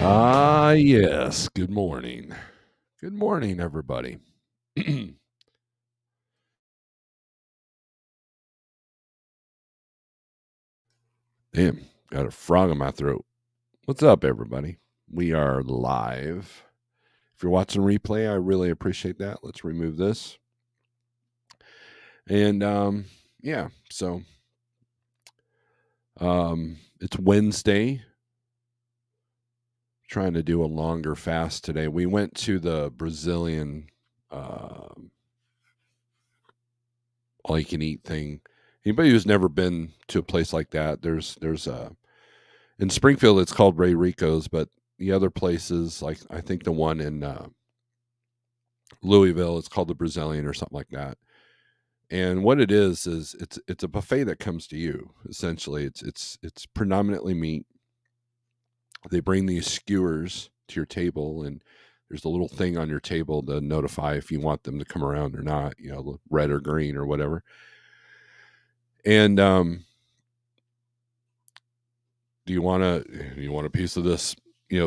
Yes. Good morning. Good morning, everybody. Damn, got a frog in my throat. What's up, everybody? We are live. If you're watching replay, I really appreciate that. Let's remove this. And yeah, so it's Wednesday. Trying to do a longer fast today. We went to the Brazilian all you can eat thing. Anybody who's never been to a place like that, there's in Springfield it's called Ray Rico's, but the other places, like I think the one in Louisville, it's called the Brazilian or something like that. And what it is it's a buffet that comes to you. Essentially, it's predominantly meat. They bring these skewers to your table, and there's a little thing on your table to notify if you want them to come around or not. Red or green or whatever. And do you want a piece of this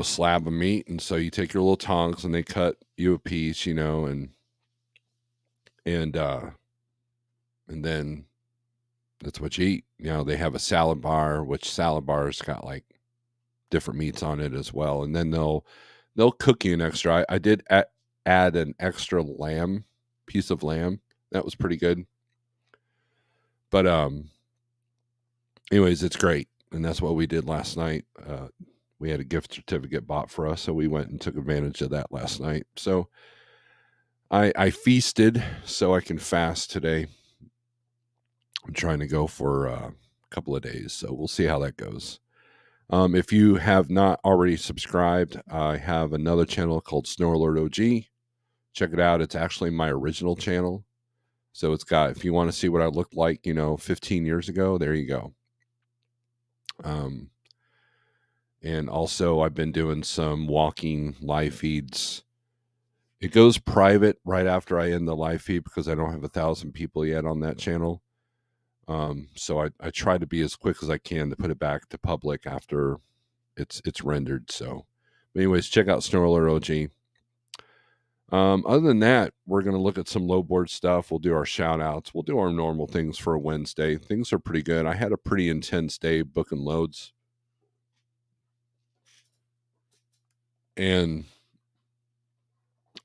slab of meat? And so you take your little tongs and they cut you a piece, and then that's what you eat. They have a salad bar, which salad bar's got like different meats on it as well. And then they'll cook you an extra. I did add an extra piece of lamb. That was pretty good. But anyways, it's great. And that's what we did last night. We had a gift certificate bought for us, so we went and took advantage of that last night. So I feasted so I can fast today. I'm trying to go for a couple of days, so we'll see how that goes. If you have not already subscribed, I have another channel called Snorelord OG. Check it out. It's actually my original channel. So it's got, if you want to see what I looked like, 15 years ago, there you go. And also I've been doing some walking live feeds. It goes private right after I end the live feed because I don't have 1,000 people yet on that channel. So I try to be as quick as I can to put it back to public after it's rendered. So, but anyways, check out Snorelord OG. Other than that, we're going to look at some low board stuff. We'll do our shout outs. We'll do our normal things for a Wednesday. Things are pretty good. I had a pretty intense day booking loads. And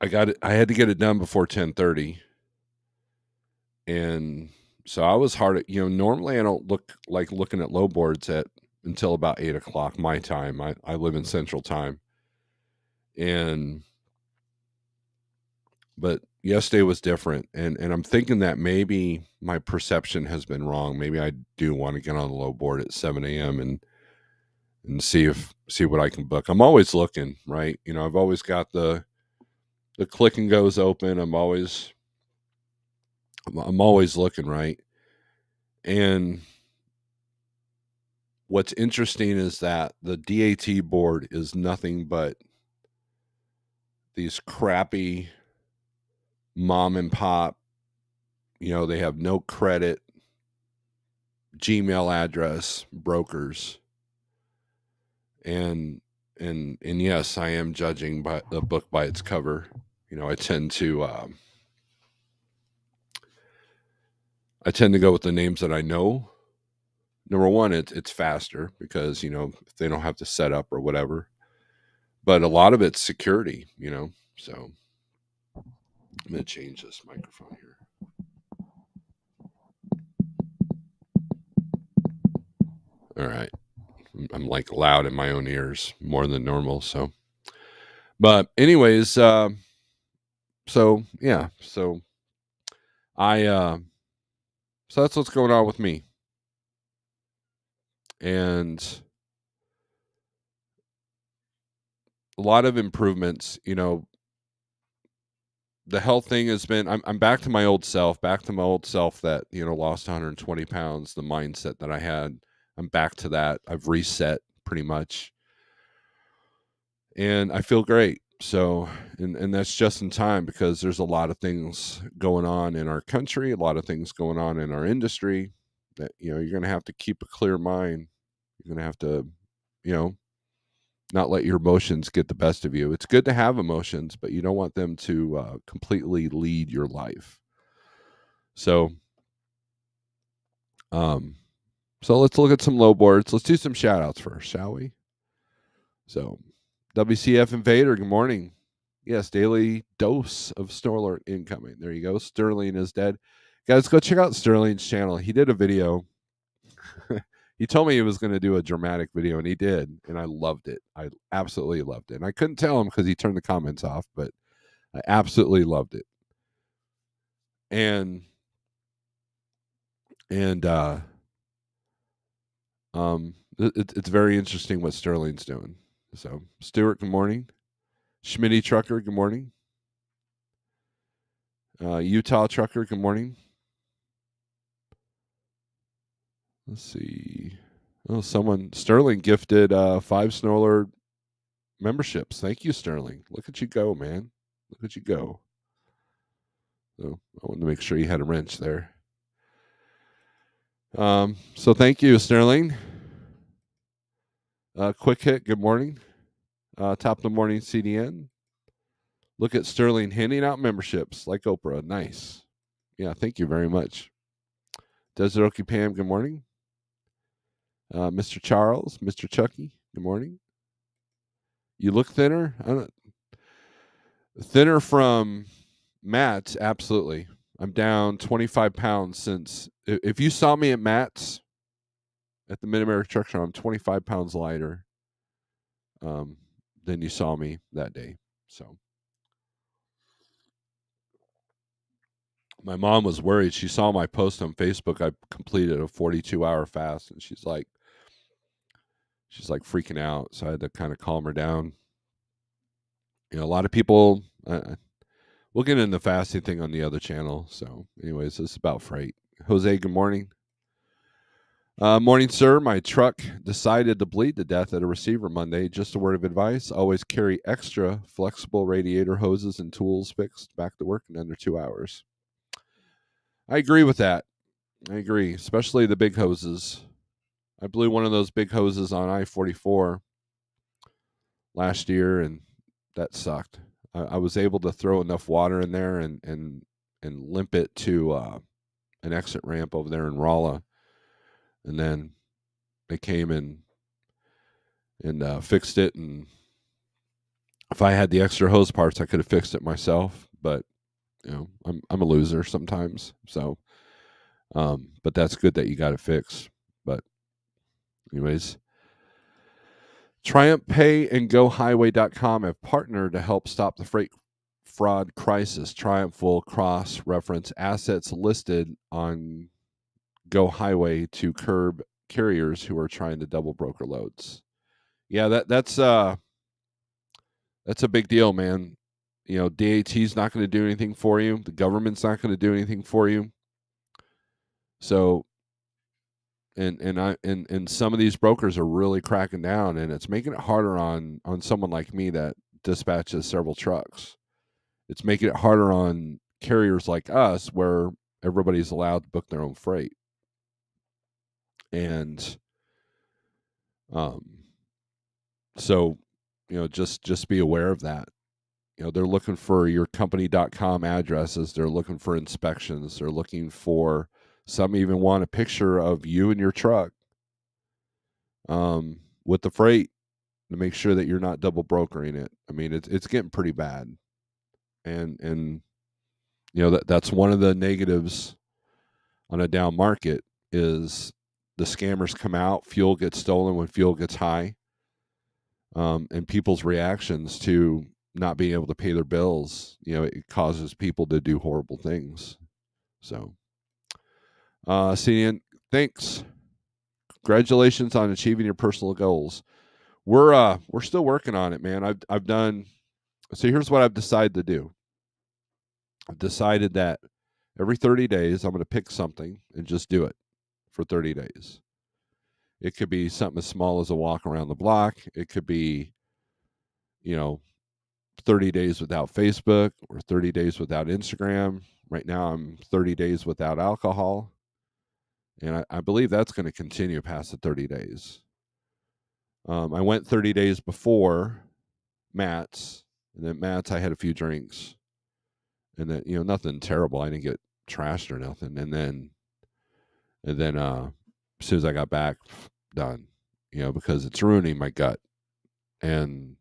I had to get it done before 10:30. And so I was hard at, normally I don't look like looking at low boards until about 8:00 my time. I live in Central Time. But yesterday was different. And I'm thinking that maybe my perception has been wrong. Maybe I do want to get on the low board at 7 a.m. and see what I can book. I'm always looking, right? I've always got the click and goes open. I'm always looking, right? And what's interesting is that the DAT board is nothing but these crappy mom and pop, they have no credit, Gmail address brokers. And yes, I am judging by the book by its cover. I tend to go with the names that I know. Number one, it's faster because if they don't have to set up or whatever. But a lot of it's security, So I'm gonna change this microphone here. All right, I'm like loud in my own ears more than normal. So, but anyways, so yeah, so so that's what's going on with me. And a lot of improvements, the health thing has been, I'm back to my old self that, lost 120 pounds, the mindset that I had. I'm back to that. I've reset pretty much. And I feel great. So, and that's just in time because there's a lot of things going on in our country, a lot of things going on in our industry that, you're going to have to keep a clear mind. You're going to have to, not let your emotions get the best of you. It's good to have emotions, but you don't want them to completely lead your life. So, um, so let's look at some low boards. Let's do some shout outs first, shall we? So, WCF Invader, good morning. Yes, daily dose of Snorelord incoming. There you go. Sterling is dead. Guys, go check out Sterling's channel. He did a video. He told me he was going to do a dramatic video, and he did, and I loved it. I absolutely loved it. And I couldn't tell him because he turned the comments off, but I absolutely loved it. And it's very interesting what Sterling's doing. So, Stuart, good morning. Schmitty Trucker, good morning. Utah Trucker, good morning. Let's see. Oh, Sterling gifted 5 Snorelord memberships. Thank you, Sterling. Look at you go, man. Look at you go. So I wanted to make sure you had a wrench there. So thank you, Sterling. Quick hit, good morning. Top of the morning CDN. Look at Sterling handing out memberships like Oprah. Nice. Yeah, thank you very much. Desert Okie Pam, good morning. Mr. Charles, Mr. Chucky, good morning. You look thinner? Thinner from Matt's, absolutely. I'm down 25 pounds since. If you saw me at Matt's at the Mid America Truck Show, I'm 25 pounds lighter than you saw me that day. So my mom was worried. She saw my post on Facebook. I completed a 42-hour fast, and she's like freaking out. So I had to kind of calm her down. You know, a lot of people. We'll get into the fasting thing on the other channel. So, anyways, this is about freight. Jose, good morning. Morning, sir. My truck decided to bleed to death at a receiver Monday. Just a word of advice: always carry extra flexible radiator hoses and tools fixed back to work in under 2 hours. I agree with that. I agree, especially the big hoses. I blew one of those big hoses on I-44 last year, and that sucked. I was able to throw enough water in there and limp it to an exit ramp over there in Rolla, and then they came and fixed it. And if I had the extra hose parts, I could have fixed it myself. But you know, I'm a loser sometimes. So, but that's good that you got it fixed. But anyways, Triumph Pay and GoHighway.com have partnered to help stop the freight fraud crisis. Triumph will cross-reference assets listed on Go Highway to curb carriers who are trying to double broker loads. Yeah, that's a big deal, man. You know, DAT's not going to do anything for you. The government's not going to do anything for you. So, and some of these brokers are really cracking down, and it's making it harder on someone like me that dispatches several trucks. It's making it harder on carriers like us, where everybody's allowed to book their own freight. And so, you know, just be aware of that. You know, they're looking for your company.com addresses. They're looking for inspections. They're looking for, some even want a picture of you and your truck with the freight to make sure that you're not double brokering it. I mean, it's getting pretty bad. And you know, that's one of the negatives on a down market is the scammers come out, fuel gets stolen when fuel gets high. And people's reactions to not being able to pay their bills, you know, it causes people to do horrible things. So, CN, thanks. Congratulations on achieving your personal goals. We're still working on it, man. I've done. So here's what I've decided to do. I've decided that every 30 days I'm going to pick something and just do it for 30 days. It could be something as small as a walk around the block. It could be, you know, 30 days without Facebook or 30 days without Instagram. Right now, I'm 30 days without alcohol. And I believe that's going to continue past the 30 days. I went 30 days before Matt's, and at Matt's I had a few drinks, and then nothing terrible. I didn't get trashed or nothing, and then as soon as I got back, done. Because it's ruining my gut, and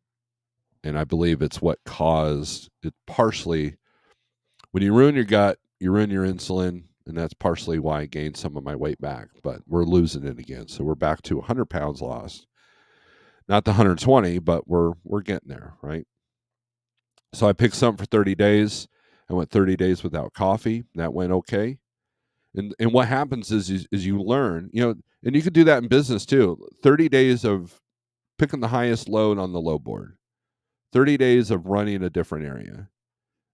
I believe it's what caused it partially. When you ruin your gut, you ruin your insulin, and that's partially why I gained some of my weight back. But we're losing it again, so we're back to 100 pounds lost. Not the 120, but we're getting there, right? So I picked something for 30 days. I went 30 days without coffee. That went okay. And what happens is you learn, and you could do that in business too. 30 days of picking the highest load on the low board. 30 days of running a different area,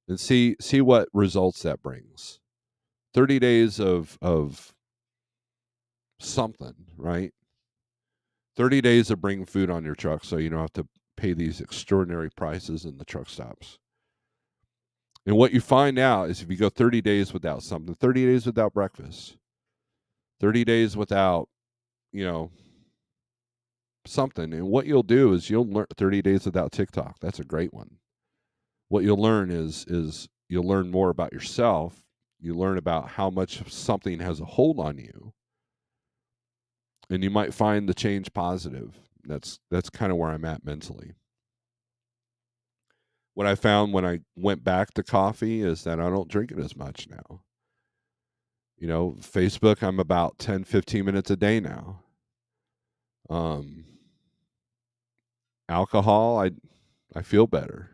and see what results that brings. 30 days of something, right? 30 days of bringing food on your truck so you don't have to pay these extraordinary prices in the truck stops. And what you find out is if you go 30 days without something, 30 days without breakfast, 30 days without, something, and what you'll do is you'll learn 30 days without TikTok. That's a great one. What you'll learn is you'll learn more about yourself. You learn about how much something has a hold on you, and you might find the change positive. That's kind of where I'm at mentally. What I found when I went back to coffee is that I don't drink it as much now. Facebook, I'm about 10, 15 minutes a day now. Alcohol, I feel better.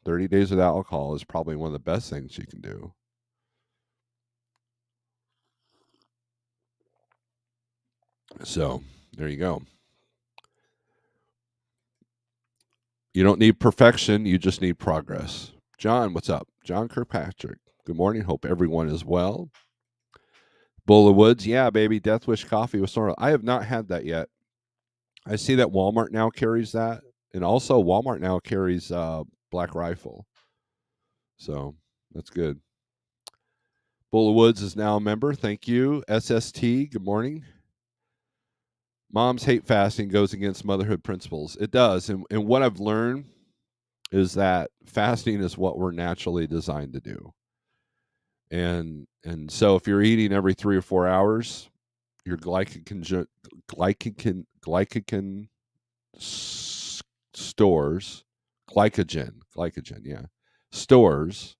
30 days without alcohol is probably one of the best things you can do. So there you go. You don't need perfection, you just need progress. John, what's up? John Kirkpatrick. Good morning. Hope everyone is well. Bull of Woods, yeah, baby. Death Wish coffee with Snorelord. I have not had that yet. I see that Walmart now carries that, and also Walmart now carries Black Rifle. So that's good. Bull of Woods is now a member. Thank you. SST, good morning. Moms hate fasting goes against motherhood principles. It does. And what I've learned is that fasting is what we're naturally designed to do. And so if you're eating every 3 or 4 hours, your glycogen stores, stores,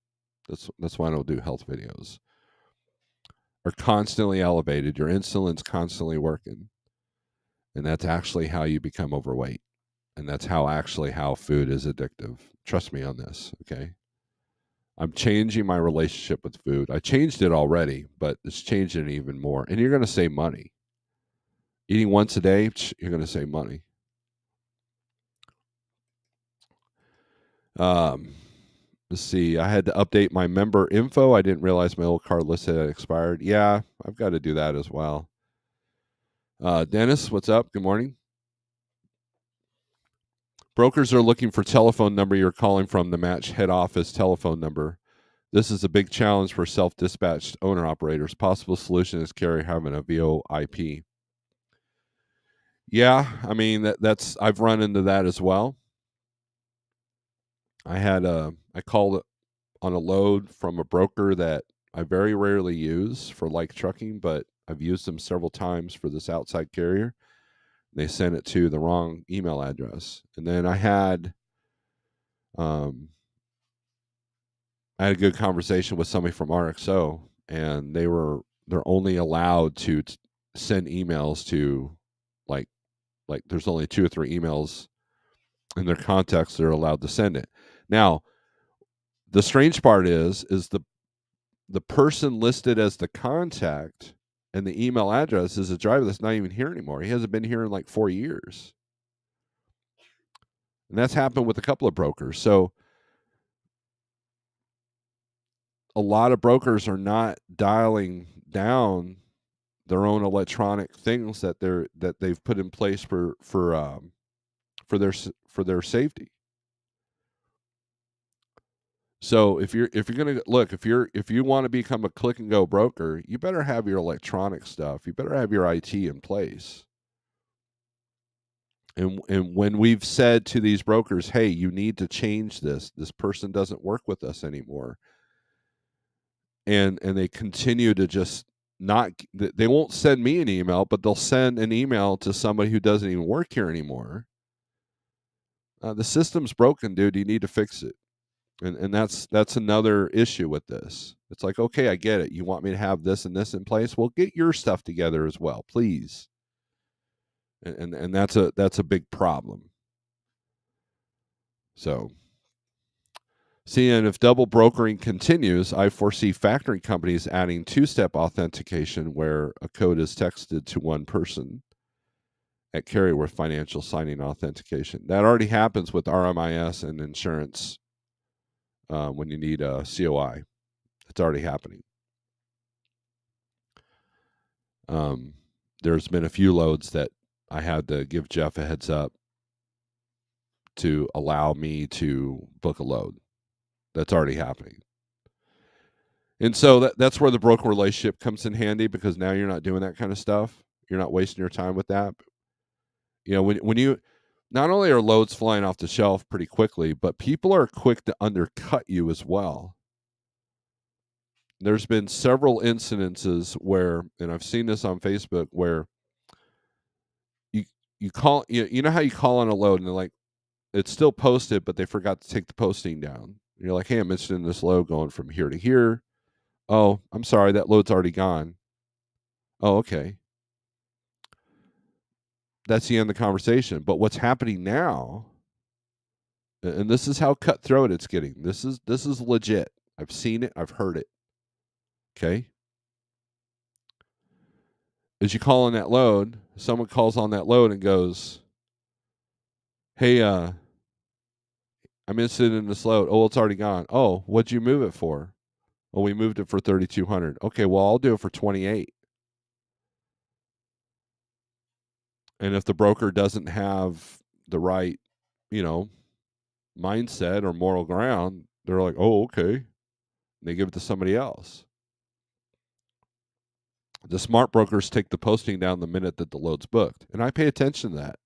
that's why I don't do health videos, are constantly elevated. Your insulin's constantly working. And that's actually how you become overweight. And that's how food is addictive. Trust me on this, okay? I'm changing my relationship with food. I changed it already, but it's changing it even more. And you're going to save money. Eating once a day, you're going to save money. Let's see. I had to update my member info. I didn't realize my old card list had expired. Yeah, I've got to do that as well. Dennis, what's up? Good morning. Brokers are looking for telephone number you're calling from to match head office telephone number. This is a big challenge for self-dispatched owner operators. Possible solution is carrier having a VoIP. Yeah, I mean that's I've run into that as well. I called on a load from a broker that I very rarely use for like trucking, but I've used them several times for this outside carrier. They sent it to the wrong email address, and then I had a good conversation with somebody from RXO, and they're only allowed to send emails to like there's only 2 or 3 emails in their contacts they're allowed to send it. Now, the strange part is the person listed as the contact and the email address is a driver that's not even here anymore. He hasn't been here in like 4 years. And that's happened with a couple of brokers. So a lot of brokers are not dialing down their own electronic things that they've put in place for their safety. So if you want to become a click and go broker, you better have your electronic stuff. You better have your IT in place. And when we've said to these brokers, hey, you need to change this, this person doesn't work with us anymore, and they continue to just not, they won't send me an email, but they'll send an email to somebody who doesn't even work here anymore. The system's broken, dude. You need to fix it. And that's another issue with this. It's like, okay, I get it. You want me to have this and this in place? Well, get your stuff together as well, please. And that's a big problem. So, seeing if double brokering continues, I foresee factoring companies adding two-step authentication where a code is texted to one person at carrier with financial signing authentication. That already happens with RMIS and insurance when you need a COI. It's already happening. There's been a few loads that I had to give Jeff a heads up to allow me to book a load. That's already happening. And so that's where the broker relationship comes in handy, because now you're not doing that kind of stuff. You're not wasting your time with that. You know, when you, not only are loads flying off the shelf pretty quickly, but people are quick to undercut you as well. There's been several incidences where, and I've seen this on Facebook, where you call, you know how you call on a load and they're like, it's still posted, but they forgot to take the posting down. And you're like, hey, I'm interested in this load going from here to here. Oh, I'm sorry, that load's already gone. Oh, okay. That's the end of the conversation. But what's happening now, and this is how cutthroat it's getting. This is legit. I've seen it. I've heard it. Okay. As you call on that load, someone calls on that load and goes, hey, I'm interested in this load. Oh, it's already gone. Oh, what'd you move it for? Well, we moved it for 3,200. Okay, well, I'll do it for 28. And if the broker doesn't have the right, you know, mindset or moral ground, they're like, oh, okay. They give it to somebody else. The smart brokers take the posting down the minute that the load's booked. And I pay attention to that.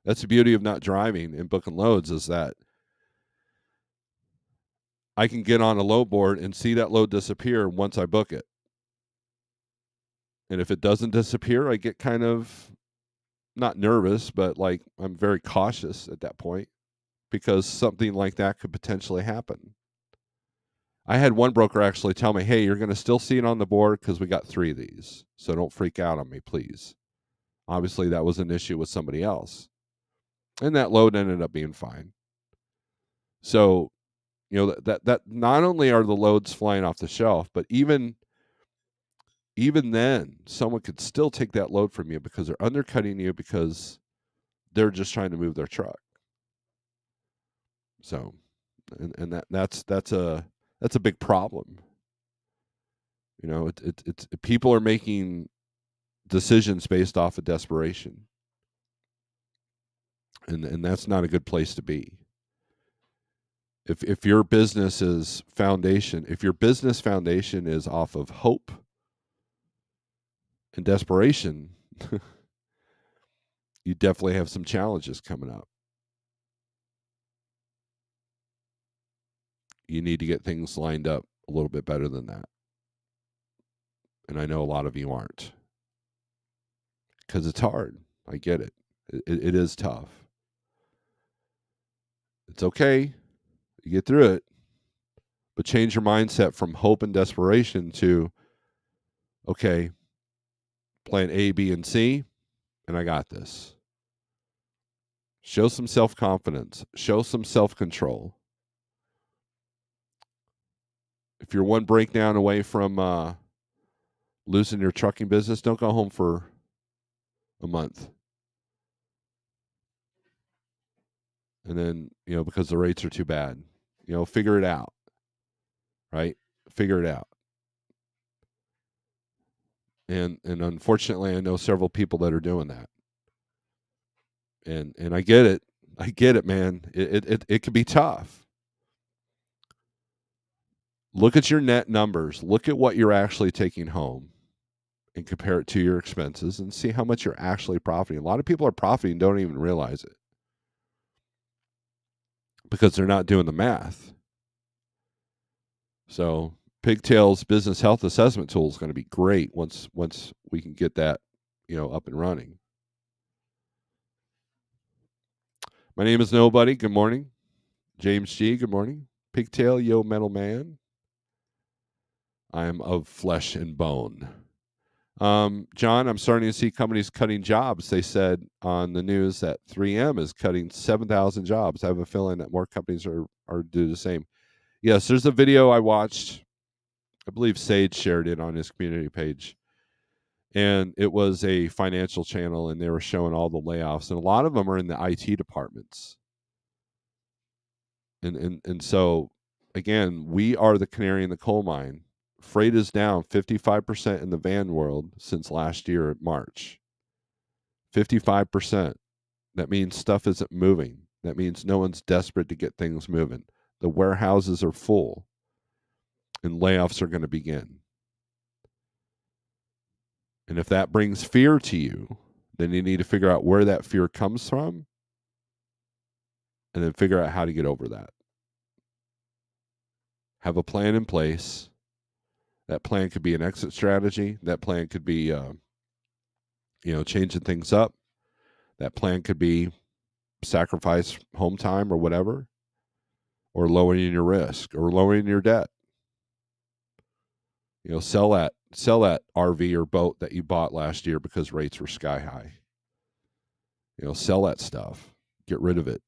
That's the beauty of not driving and booking loads, is that I can get on a load board and see that load disappear once I book it. And if it doesn't disappear, I get kind of not nervous, but like I'm very cautious at that point, because something like that could potentially happen. I had one broker actually tell me, hey, you're going to still see it on the board because we got 3 of these. So don't freak out on me, please. Obviously, that was an issue with somebody else. And that load ended up being fine. So, you know, that not only are the loads flying off the shelf, but even then, someone could still take that load from you because they're undercutting you because they're just trying to move their truck. So, and that's a big problem. You know, it's people are making decisions based off of desperation, and that's not a good place to be. If your business's foundation, if your business foundation is off of hope and desperation, you definitely have some challenges coming up. You need to get things lined up a little bit better than that. And I know a lot of you aren't, because it's hard. I get it. It is tough. It's okay. You get through it. But change your mindset from hope and desperation to, okay, plan A, B, and C, and I got this. Show some self-confidence. Show some self-control. If you're one breakdown away from losing your trucking business, don't go home for a month. And then, you know, because the rates are too bad, you know, figure it out, right? Figure it out. And unfortunately, I know several people that are doing that. And I get it. I get it, man. It can be tough. Look at your net numbers. Look at what you're actually taking home. and compare it to your expenses and see how much you're actually profiting. A lot of people are profiting and don't even realize it because they're not doing the math. So Pigtail's business health assessment tool is going to be great once we can get that, up and running. My name is Nobody. Good morning. James G. Good morning. Pigtail, yo, metal man. I am of flesh and bone. John, I'm starting to see companies cutting jobs. They said on the news that 3M is cutting 7,000 jobs. I have a feeling that more companies are doing the same. Yes, there's a video I watched. I believe Sage shared it on his community page. And it was a financial channel, and they were showing all the layoffs. And a lot of them are in the IT departments. And so, again, we are the canary in the coal mine. Freight is down 55% in the van world since last year at March. 55%. That means stuff isn't moving. That means no one's desperate to get things moving. The warehouses are full, and layoffs are going to begin. And if that brings fear to you, then you need to figure out where that fear comes from and then figure out how to get over that. Have a plan in place. That plan could be an exit strategy. That plan could be, changing things up. That plan could be sacrifice home time or whatever, or lowering your risk or lowering your debt. Sell that RV or boat that you bought last year because rates were sky high. Sell that stuff. Get rid of it.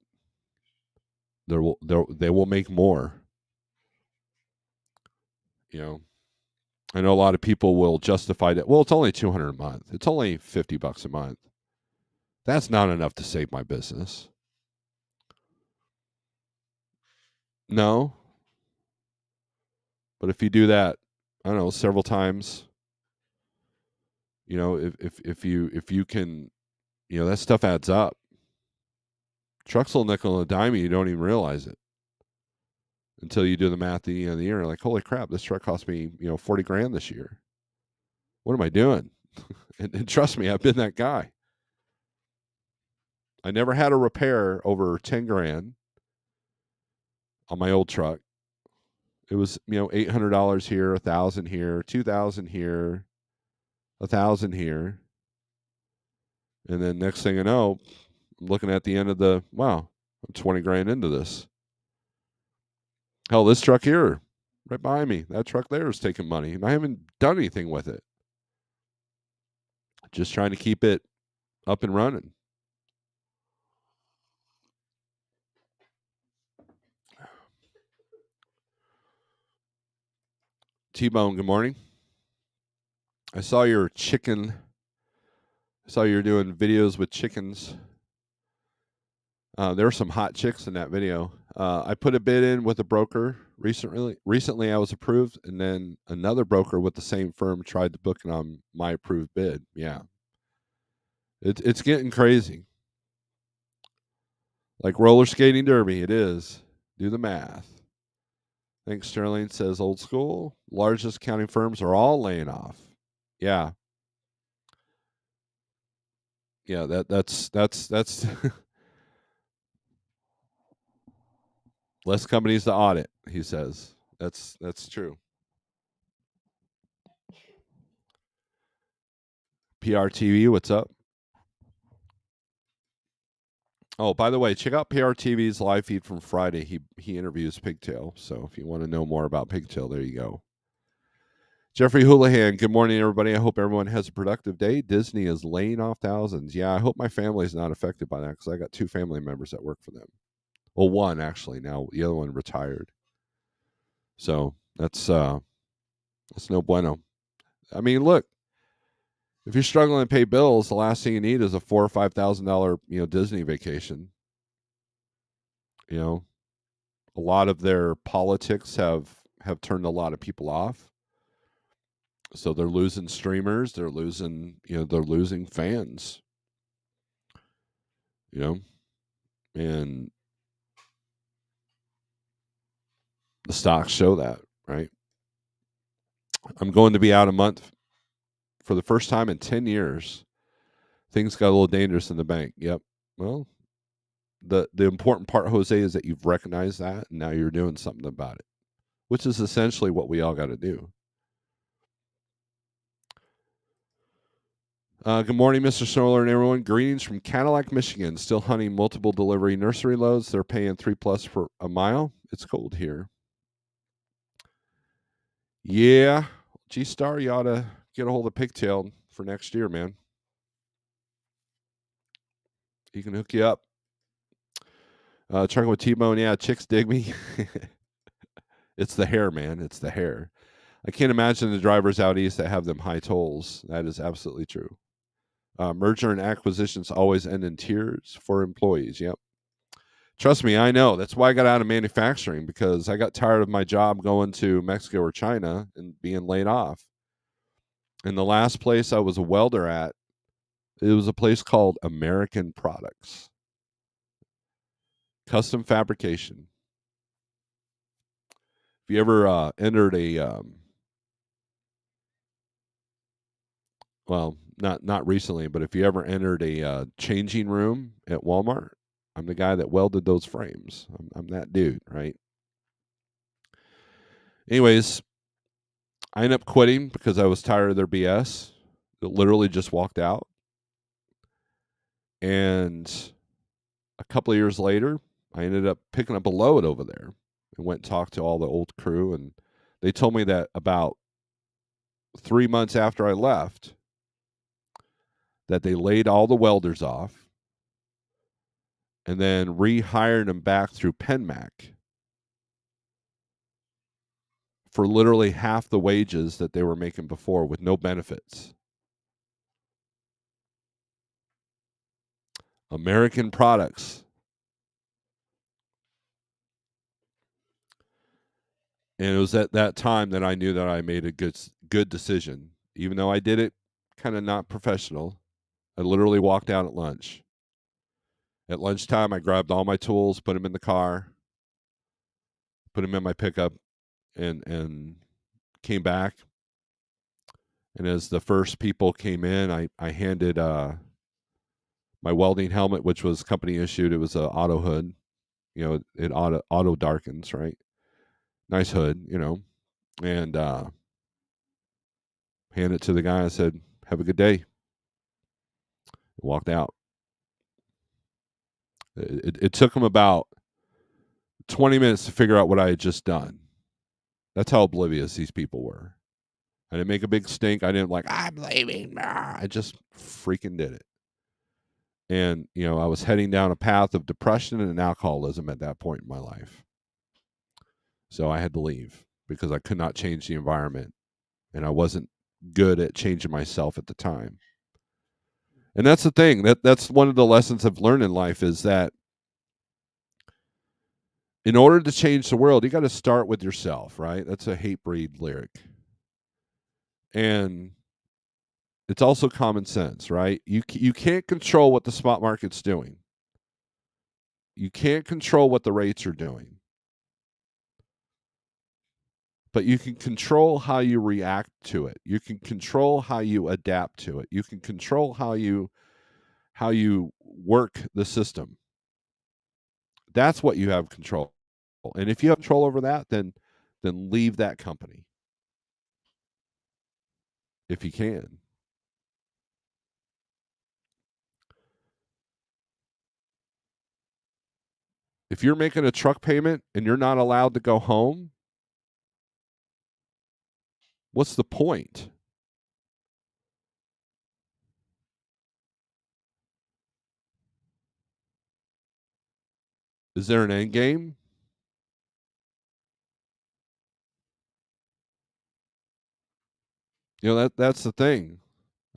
They will make more. I know a lot of people will justify that. Well, it's only $200 a month. It's only $50 a month. That's not enough to save my business. No. But if you do that, I don't know, several times, if you can, that stuff adds up. Trucks will nickel and dime you don't even realize it until you do the math at the end of the year. Like, holy crap, this truck cost me, $40,000 this year. What am I doing? and trust me, I've been that guy. I never had a repair over $10,000 on my old truck. It was, $800 here, $1,000 here, $2,000 here, $1,000 here. And then next thing I know, I'm looking at the end of I'm $20,000 into this. Hell, this truck here, right behind me, that truck there is taking money, and I haven't done anything with it. Just trying to keep it up and running. T-Bone, good morning. I saw your chicken. I saw you're doing videos with chickens. There were some hot chicks in that video. I put a bid in with a broker recently. Recently, I was approved, and then another broker with the same firm tried to book it on my approved bid. Yeah, it's getting crazy. Like roller skating derby, it is. Do the math. Thanks, Sterling says old school. Largest accounting firms are all laying off. Yeah. Yeah, that's less companies to audit, he says. That's true. PRTV, what's up? Oh, by the way, check out PRTV's live feed from Friday. He interviews Pigtail. So if you want to know more about Pigtail, there you go. Jeffrey Houlihan, good morning, everybody. I hope everyone has a productive day. Disney is laying off thousands. Yeah, I hope my family is not affected by that because I got 2 family members that work for them. Well, one actually. Now the other one retired. So that's no bueno. I mean, look, if you're struggling to pay bills, the last thing you need is a $4,000 or $5,000 Disney vacation. A lot of their politics have turned a lot of people off. So they're losing streamers, they're losing fans. And the stocks show that, right? I'm going to be out a month for the first time in 10 years, things got a little dangerous in the bank. Yep. Well, the important part, Jose, is that you've recognized that and now you're doing something about it, which is essentially what we all got to do. Good morning, Mr. Snorelord and everyone. Greetings from Cadillac, Michigan. Still hunting multiple delivery nursery loads. They're paying $3+ for a mile. It's cold here. Yeah, G-Star, you ought to get a hold of Pigtail for next year, man. He can hook you up. Trucking with T-Bone, yeah, chicks dig me. It's the hair, man. It's the hair. I can't imagine the drivers out east that have them high tolls. That is absolutely true. Merger and acquisitions always end in tears for employees. Yep. Trust me, I know. That's why I got out of manufacturing, because I got tired of my job going to Mexico or China and being laid off. And the last place I was a welder at, it was a place called American Products. Custom fabrication. If you ever entered a well, not recently, but if you ever entered a changing room at Walmart, I'm the guy that welded those frames. I'm that dude, right? Anyways, I ended up quitting because I was tired of their BS. It literally just walked out. And a couple of years later, I ended up picking up a load over there and went and talked to all the old crew. And they told me that about 3 months after I left, that they laid all the welders off and then rehired them back through Penmac for literally half the wages that they were making before with no benefits. American Products. And it was at that time that I knew that I made a good decision. Even though I did it kind of not professional, I literally walked out at lunch. At lunchtime, I grabbed all my tools, put them in the car, put them in my pickup, and came back. And as the first people came in, I handed my welding helmet, which was company issued. It was a auto hood. You know, it auto darkens, right? Nice hood, you know. And hand it to the guy. I said, "Have a good day." Walked out. It took him about 20 minutes to figure out what I had just done. That's how oblivious these people were. I didn't make a big stink. I didn't I'm leaving. I just freaking did it. And, you know, I was heading down a path of depression and alcoholism at that point in my life. So I had to leave because I could not change the environment. And I wasn't good at changing myself at the time. And that's the thing. That's one of the lessons I've learned in life, is that in order to change the world, you got to start with yourself, right? That's a Hatebreed lyric. And it's also common sense, right? You can't control what the spot market's doing. You can't control what the rates are doing. But you can control how you react to it. You can control how you adapt to it. You can control how you work the system. That's what you have control. And if you have control over that, then leave that company if you can. If you're making a truck payment and you're not allowed to go home, what's the point? Is there an end game? You know, that's the thing.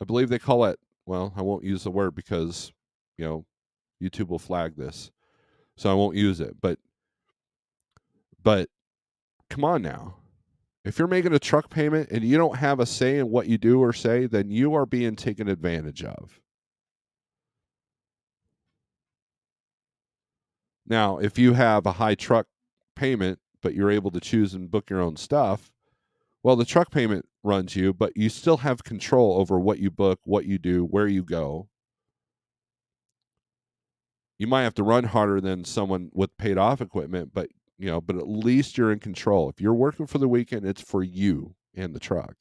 I believe they call it, well, I won't use the word because, you know, YouTube will flag this. So I won't use it. But come on now. If you're making a truck payment and you don't have a say in what you do or say, then you are being taken advantage of. Now, if you have a high truck payment, but you're able to choose and book your own stuff, Well, the truck payment runs you, but you still have control over what you book, what you do, where you go. You might have to run harder than someone with paid off equipment, but but at least you're in control. If you're working for the weekend, it's for you and the truck.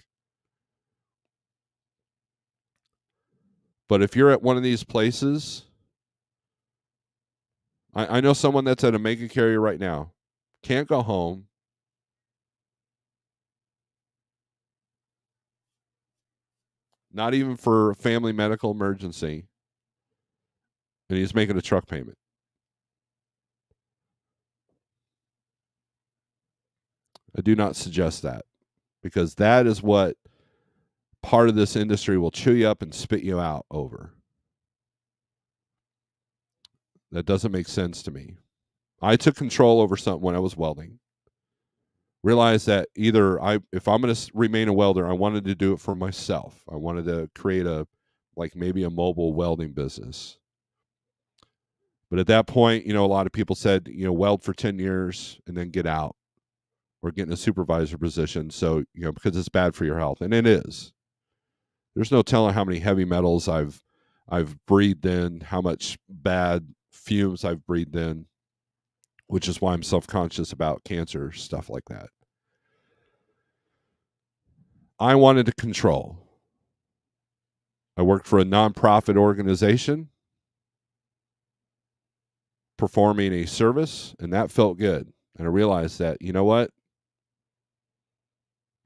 But if you're at one of these places, I know someone that's at a mega carrier right now, can't go home, not even for a family medical emergency, and he's making a truck payment. I do not suggest that, because that is what part of this industry will chew you up and spit you out over. That doesn't make sense to me. I took control over something when I was welding. Realized that if I'm going to remain a welder, I wanted to do it for myself. I wanted to create maybe a mobile welding business. But at that point, a lot of people said, weld for 10 years and then get out or get in a supervisor position. So, because it's bad for your health. And it is. There's no telling how many heavy metals I've breathed in, how much bad fumes I've breathed in, which is why I'm self-conscious about cancer, stuff like that. I wanted to control. I worked for a nonprofit organization performing a service, and that felt good. And I realized that, you know what?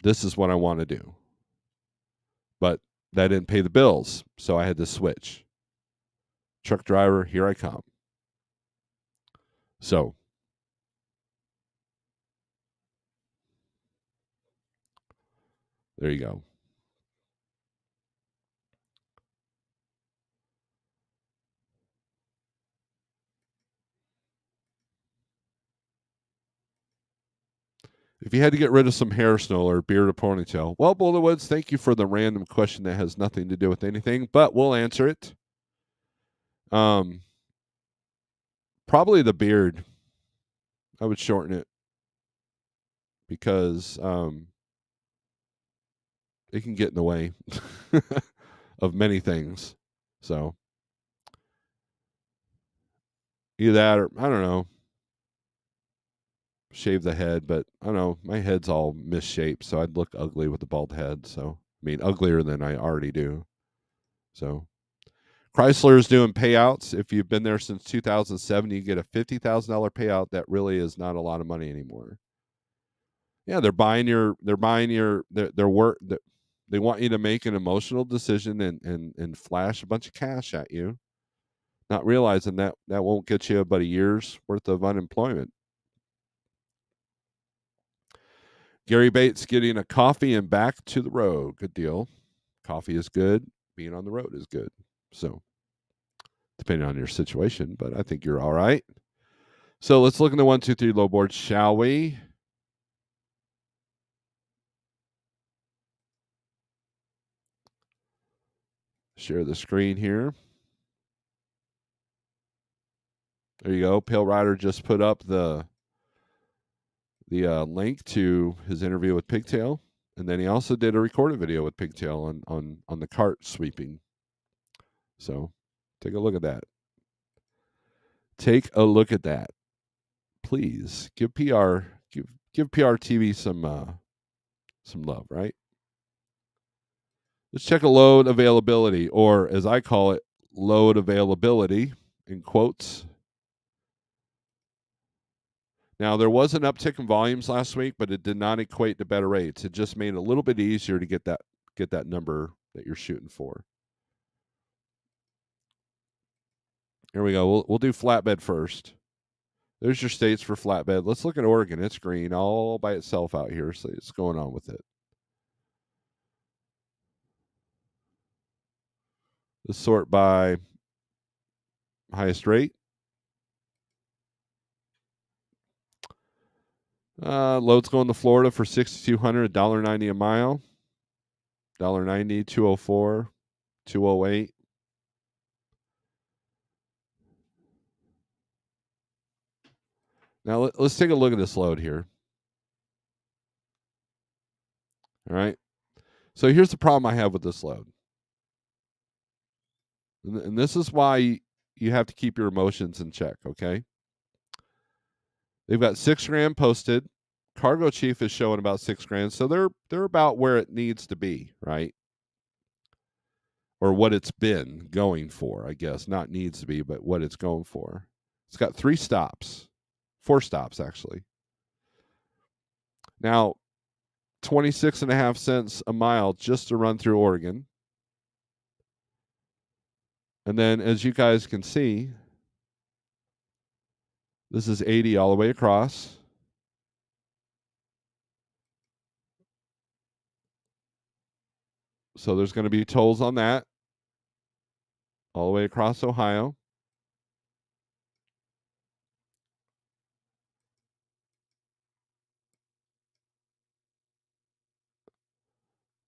This is what I want to do. But that didn't pay the bills, so I had to switch. Truck driver, here I come. So, there you go. If you had to get rid of some hair, Snow, or beard or ponytail, well, Boulder Woods, thank you for the random question that has nothing to do with anything, but we'll answer it. Probably the beard. I would shorten it because it can get in the way of many things. So either that or I don't know, shave the head, but I don't know, my head's all misshaped, so I'd look ugly with a bald head. So I mean, uglier than I already do. So Chrysler is doing payouts. If you've been there since 2007, you get a $50,000 payout. That really is not a lot of money anymore. Yeah, their work. They want you to make an emotional decision and flash a bunch of cash at you, not realizing that won't get you but a year's worth of unemployment. Gary Bates getting a coffee and back to the road. Good deal. Coffee is good. Being on the road is good. So, depending on your situation, but I think you're all right. So let's look in the 1, 2, 3 low board, shall we? Share the screen here. There you go. Pale Rider just put up the link to his interview with Pigtail, and then he also did a recorded video with Pigtail on the cart sweeping. So take a look at that. Take a look at that. Please give PR TV some love, right? Let's check a load availability, or as I call it, load availability in quotes. Now, there was an uptick in volumes last week, but it did not equate to better rates. It just made it a little bit easier to get that number that you're shooting for. Here we go. We'll do flatbed first. There's your states for flatbed. Let's look at Oregon. It's green all by itself out here. So what's going on with it? Let's sort by highest rate. Loads going to Florida for 6,200, $1.90 a mile. $1.90, 204, 208. Now let's take a look at this load here. All right. So here's the problem I have with this load. And this is why you have to keep your emotions in check, okay? They've got $6,000 posted. Cargo Chief is showing about $6,000, so they're about where it needs to be, right? Or what it's been going for, I guess. Not needs to be, but what it's going for. It's got 4 stops actually. Now, 26.5 cents a mile just to run through Oregon. And then, as you guys can see, this is 80 all the way across. So there's going to be tolls on that all the way across Ohio.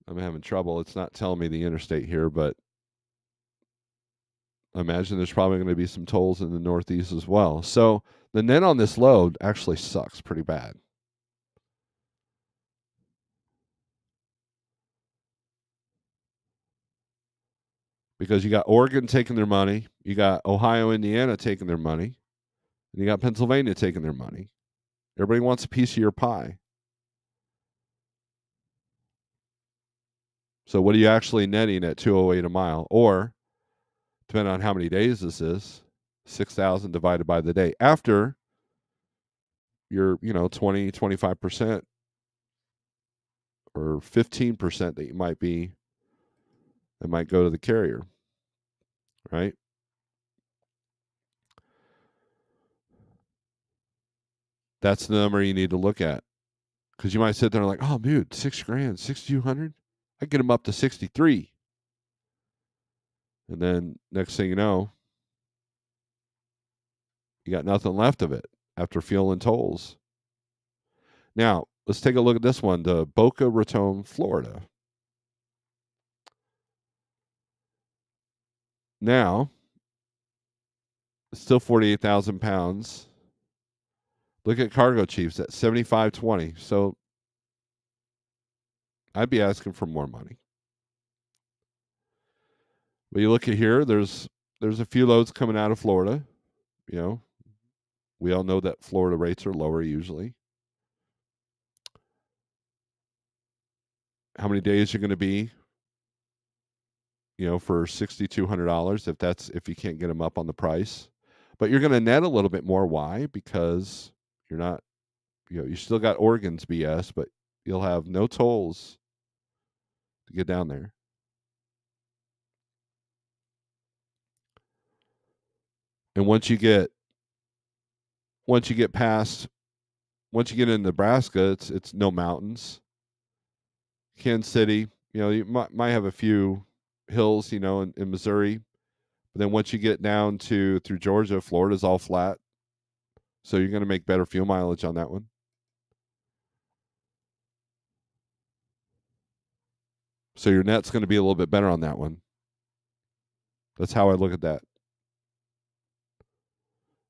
I'm having trouble. It's not telling me the interstate here, but I imagine there's probably going to be some tolls in the Northeast as well. So the net on this load actually sucks pretty bad. Because you got Oregon taking their money, you got Ohio, Indiana taking their money, and you got Pennsylvania taking their money. Everybody wants a piece of your pie. So what are you actually netting at 208 a mile? Or, depending on how many days this is, 6,000 divided by the day. After your, 20, 25% or 15% that might go to the carrier, right? That's the number you need to look at. Because you might sit there and like, oh, dude, $6,000, 6,200. I get them up to 63. And then next thing you know, you got nothing left of it after fuel and tolls. Now, let's take a look at this one, to Boca Raton, Florida. Now, it's still 48,000 pounds. Look at Cargo Chiefs at 75.20. So I'd be asking for more money. But you look at here, there's a few loads coming out of Florida. We all know that Florida rates are lower usually. How many days are going to be, for $6,200 if you can't get them up on the price. But you're going to net a little bit more. Why? Because you're not, you still got Oregon's BS, but you'll have no tolls to get down there. And once you get in Nebraska, it's no mountains. Kansas City, you might have a few hills, in Missouri. But then once you get down through Georgia, Florida's all flat. So you're going to make better fuel mileage on that one. So your net's going to be a little bit better on that one. That's how I look at that.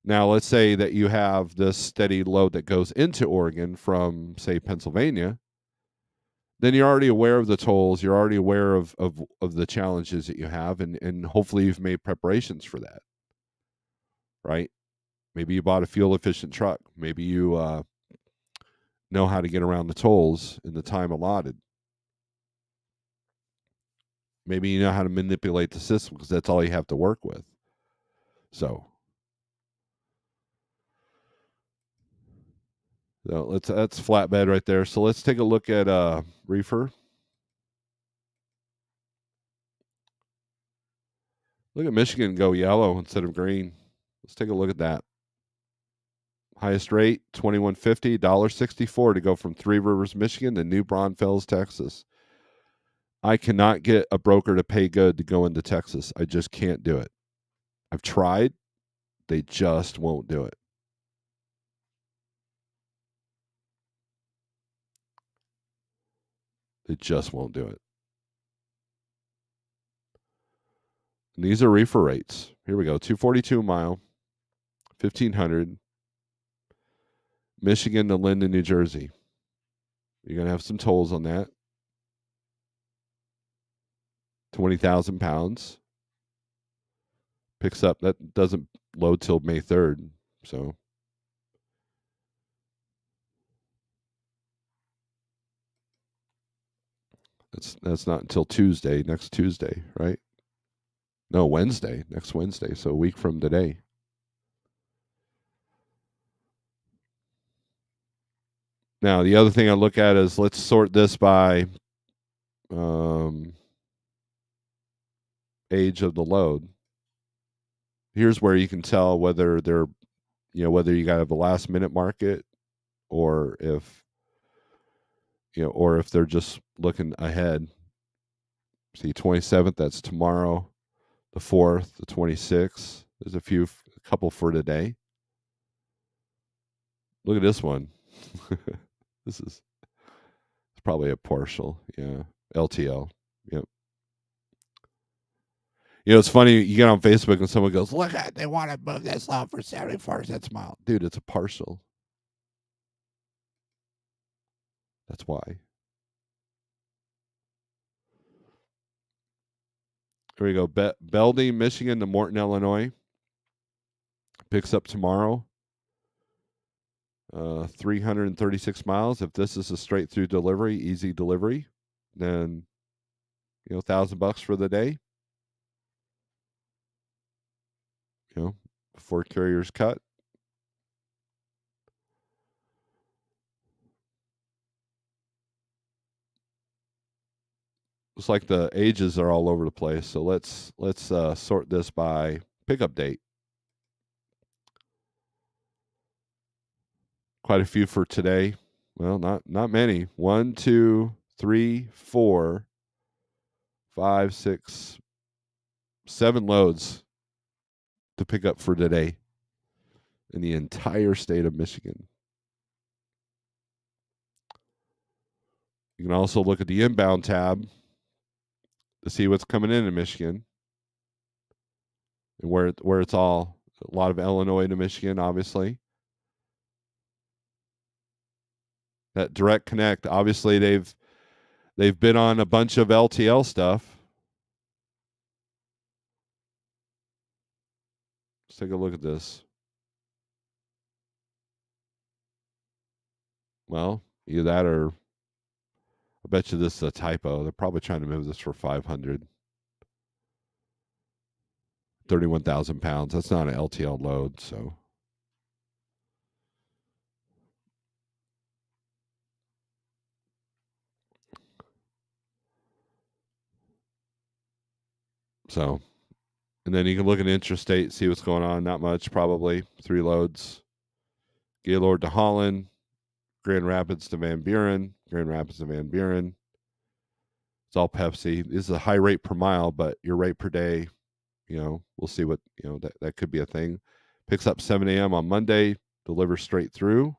Now, let's say that you have this steady load that goes into Oregon from, say, Pennsylvania. Then you're already aware of the tolls. You're already aware of the challenges that you have, and hopefully you've made preparations for that, right? Maybe you bought a fuel-efficient truck. Maybe you know how to get around the tolls in the time allotted. Maybe you know how to manipulate the system because that's all you have to work with. So that's flatbed right there. So let's take a look at reefer. Look at Michigan go yellow instead of green. Let's take a look at that. Highest rate, $21.50, $1.64 to go from Three Rivers, Michigan to New Braunfels, Texas. I cannot get a broker to pay good to go into Texas. I just can't do it. I've tried. They just won't do it. They just won't do it. And these are reefer rates. Here we go. $2.42 a mile, $1,500. Michigan to Linden, New Jersey. You're going to have some tolls on that. 20,000 pounds. Picks up. That doesn't load till May 3rd. So that's not until Tuesday, next Tuesday, right? No, Wednesday, next Wednesday. So a week from today. Now, the other thing I look at is let's sort this by age of the load. Here's where you can tell whether they're, whether you got to have a last minute market or if, or if they're just looking ahead. See, 27th, that's tomorrow. The 4th, the 26th. There's a couple for today. Look at this one. This is it's probably a partial. Yeah. LTL. Yep. It's funny. You get on Facebook and someone goes, "Look at, they want to move this load for 74 cents a mile." Dude, it's a partial. That's why. Here we go. Belding, Michigan to Morton, Illinois. Picks up tomorrow. 336 miles. If this is a straight through delivery, easy delivery, then $1,000 for the day. Before carriers cut. Looks like the ages are all over the place. So let's sort this by pickup date. Quite a few for today. Well, not many. 1, 2, 3, 4, 5, 6, 7 loads to pick up for today in the entire state of Michigan. You can also look at the inbound tab to see what's coming in Michigan and where it's all a lot of Illinois to Michigan, obviously. That direct connect, obviously they've been on a bunch of LTL stuff. Let's take a look at this. Well, either that or I bet you this is a typo. They're probably trying to move this for 500. 31,000 pounds. That's not an LTL load, so. So, and then you can look at interstate, see what's going on. Not much, probably 3 loads. Gaylord to Holland, Grand Rapids to Van Buren, Grand Rapids to Van Buren. It's all Pepsi. This is a high rate per mile, but your rate per day, we'll see what, that could be a thing. Picks up 7 a.m. on Monday, delivers straight through.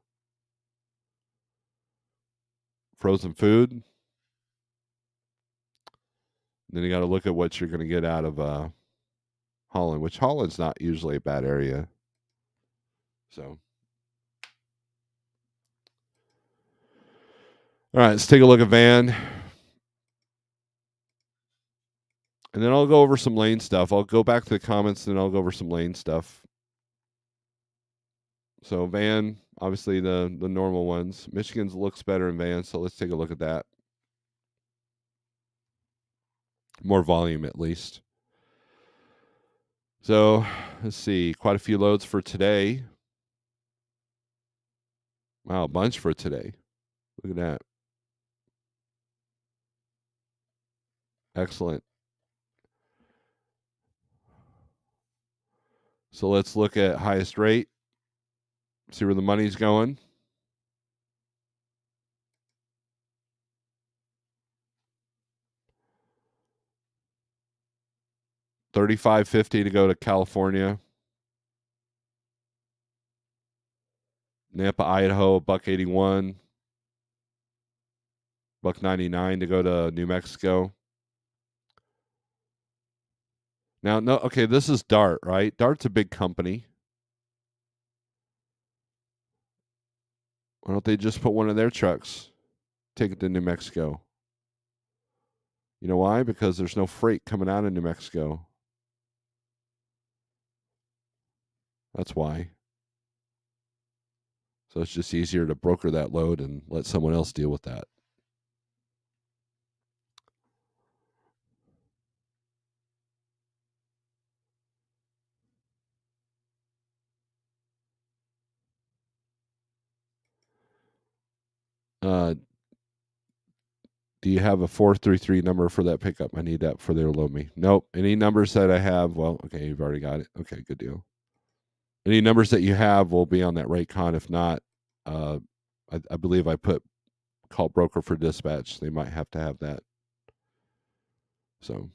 Frozen food. Then you got to look at what you're going to get out of Holland, which Holland's not usually a bad area. So, all right, let's take a look at van. And then I'll go over some lane stuff. I'll go back to the comments and then I'll go over some lane stuff. So van, obviously the normal ones. Michigan's looks better in van, so let's take a look at that. More volume at least. So let's see, quite a few loads for today. Wow, a bunch for today. Look at that. Excellent. So let's look at highest rate. See where the money's going. $35.50 to go to California. Nampa, Idaho, $1.81. $1.99 to go to New Mexico. Now, no, okay, this is Dart, right? Dart's a big company. Why don't they just put one of their trucks, take it to New Mexico? You know why? Because there's no freight coming out of New Mexico. That's why. So it's just easier to broker that load and let someone else deal with that. Uh, do you have a 433 number for that pickup? I need that for their load me. Nope. Any numbers that I have, well, okay, you've already got it. Okay, good deal. Any numbers that you have will be on that rate con. If not, I believe I put call broker for dispatch. They might have to have that. So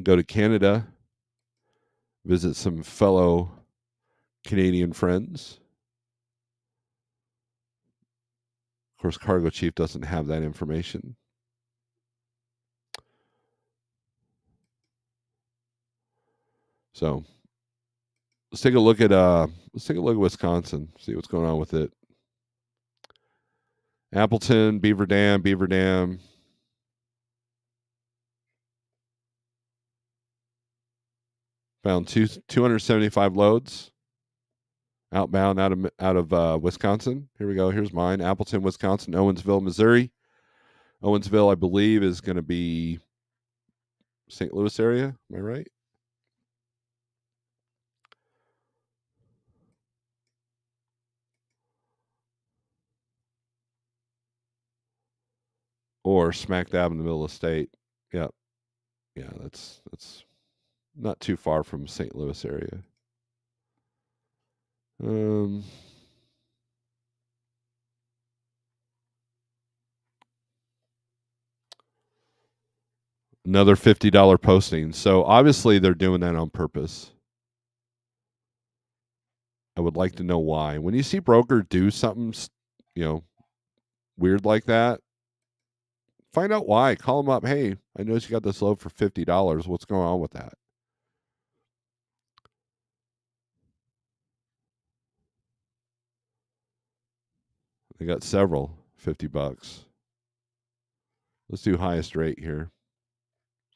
go to Canada, visit some fellow Canadian friends. Of course, Cargo Chief doesn't have that information. So let's take a look at Wisconsin, see what's going on with it. Appleton, Beaver Dam. Found 275 loads outbound out of Wisconsin. Here we go. Here's mine. Appleton, Wisconsin, Owensville, Missouri. Owensville, I believe, is going to be St. Louis area. Am I right? Or smack dab in the middle of the state. Yep. Yeah, that's not too far from St. Louis area. Another $50 posting. So obviously they're doing that on purpose. I would like to know why. When you see broker do something, weird like that, find out why. Call them up. Hey, I noticed you got this load for $50. What's going on with that? They got several $50. Let's do highest rate here.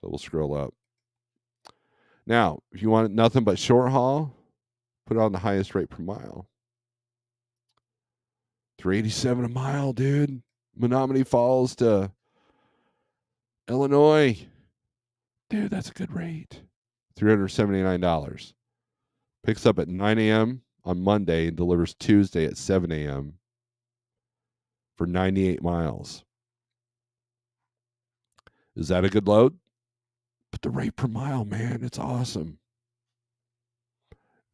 So we'll scroll up. Now, if you want nothing but short haul, put it on the highest rate per mile. 387 a mile, dude. Menominee Falls to Illinois. Dude, that's a good rate. $379. Picks up at 9 a.m. on Monday and delivers Tuesday at 7 a.m. for 98 miles. Is that a good load? But the rate per mile, man, it's awesome.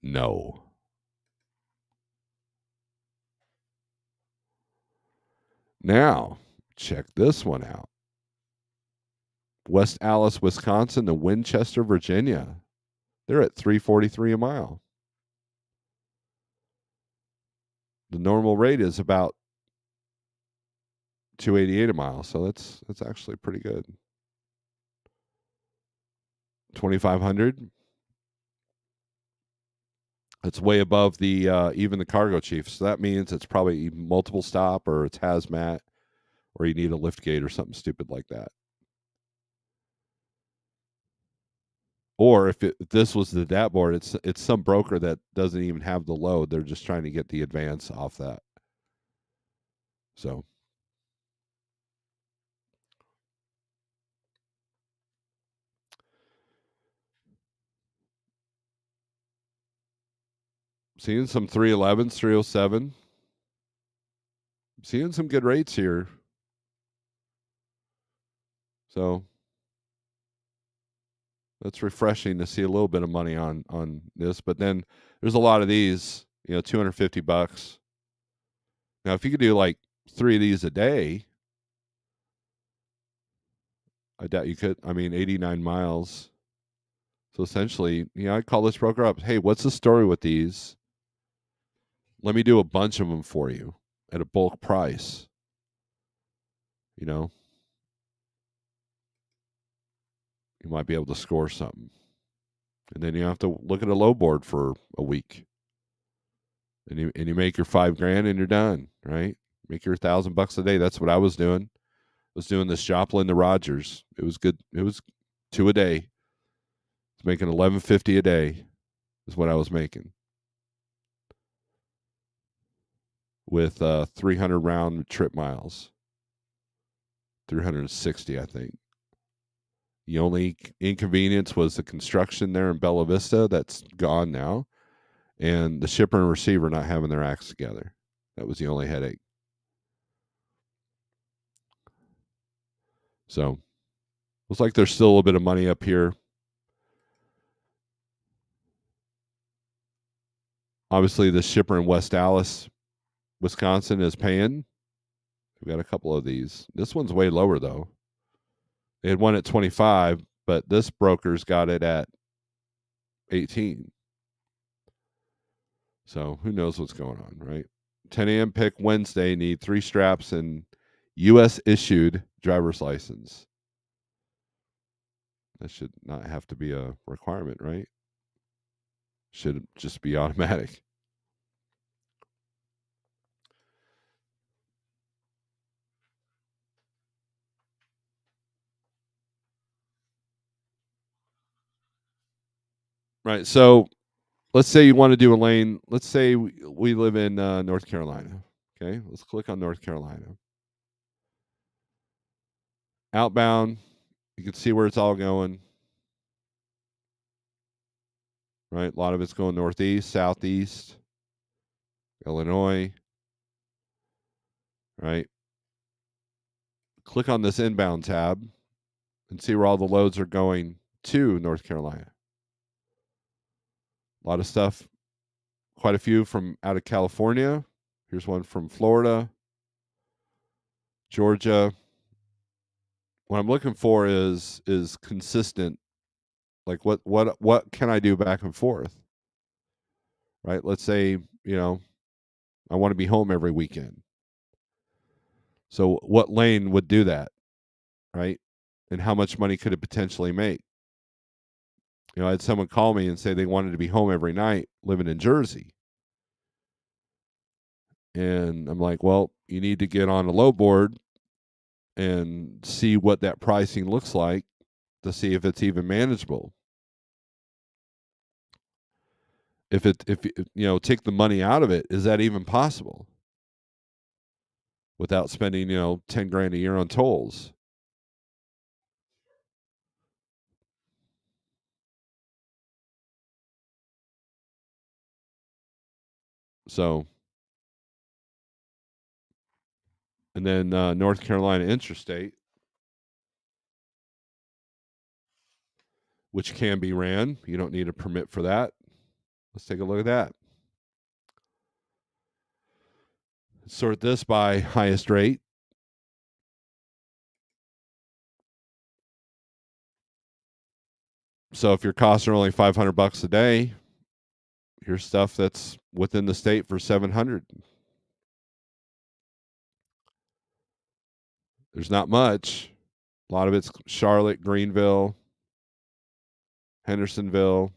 No. Now, check this one out. West Allis, Wisconsin to Winchester, Virginia. They're at $343 a mile. The normal rate is about $288 a mile, so that's actually pretty good. 2,500. It's way above the even the Cargo Chief. So that means it's probably multiple stop or it's hazmat or you need a lift gate or something stupid like that. Or if this was the DAT board, it's some broker that doesn't even have the load. They're just trying to get the advance off that. So seeing some 311s, 307. Seeing some good rates here. So that's refreshing to see a little bit of money on this. But then there's a lot of these, $250. Now, if you could do like 3 of these a day, I doubt you could. I mean, 89 miles. So essentially, I'd call this broker up. Hey, what's the story with these? Let me do a bunch of them for you at a bulk price. You might be able to score something. And then you have to look at a low board for a week. And you make your $5,000 and you're done, right? Make your $1,000 a day. That's what I was doing. Was doing this Joplin to Rogers. It was good. It was 2 a day. I was making $11.50 a day is what I was making with 300 round trip miles. 360, I think. The only inconvenience was the construction there in Bella Vista. That's gone now. And the shipper and receiver not having their acts together. That was the only headache. So looks like there's still a little bit of money up here. Obviously, the shipper in West Dallas, Wisconsin is paying. We've got a couple of these. This one's way lower, though. They had one at 25, but this broker's got it at 18. So who knows what's going on, right? 10 a.m. pick Wednesday, need 3 straps and U.S. issued driver's license. That should not have to be a requirement, right? Should just be automatic. Right. So let's say you want to do a lane. Let's say we live in North Carolina. Okay. Let's click on North Carolina. Outbound, you can see where it's all going. Right. A lot of it's going northeast, southeast, Illinois. Right. Click on this inbound tab and see where all the loads are going to North Carolina. A lot of stuff, quite a few from out of California. Here's one from Florida, Georgia. What I'm looking for is consistent. Like what can I do back and forth? Right? Let's say, I want to be home every weekend. So what lane would do that, right? And how much money could it potentially make? I had someone call me and say they wanted to be home every night living in Jersey. And I'm like, well, you need to get on a low board and see what that pricing looks like to see if it's even manageable. If take the money out of it, is that even possible without spending, 10 grand a year on tolls? So, and then North Carolina Interstate, which can be ran. You don't need a permit for that. Let's take a look at that. Sort this by highest rate. So if your costs are only $500 a day, here's stuff that's within the state for $700. There's not much. A lot of it's Charlotte, Greenville, Hendersonville.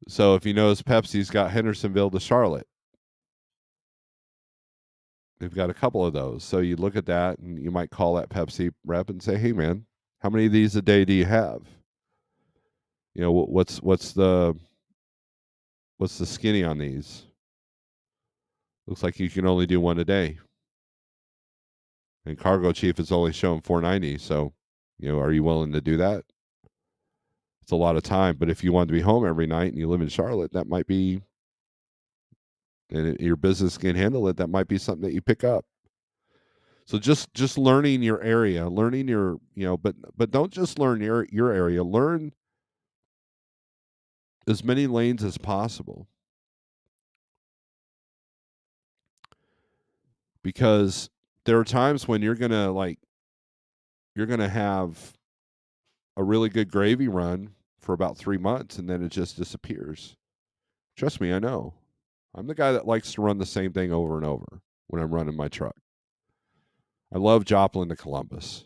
So if you notice, Pepsi's got Hendersonville to Charlotte. They've got a couple of those. So you look at that and you might call that Pepsi rep and say, hey, man, how many of these a day do you have? What's the skinny on these? Looks like you can only do one a day. And Cargo Chief is only showing 490. So, are you willing to do that? It's a lot of time. But if you want to be home every night and you live in Charlotte, that might be, and your business can handle it, that might be something that you pick up. So just learning your area, learning your, but don't just learn your area. Learn as many lanes as possible. Because there are times when you're going to have a really good gravy run for about 3 months and then it just disappears. Trust me, I know. I'm the guy that likes to run the same thing over and over when I'm running my truck. I love Joplin to Columbus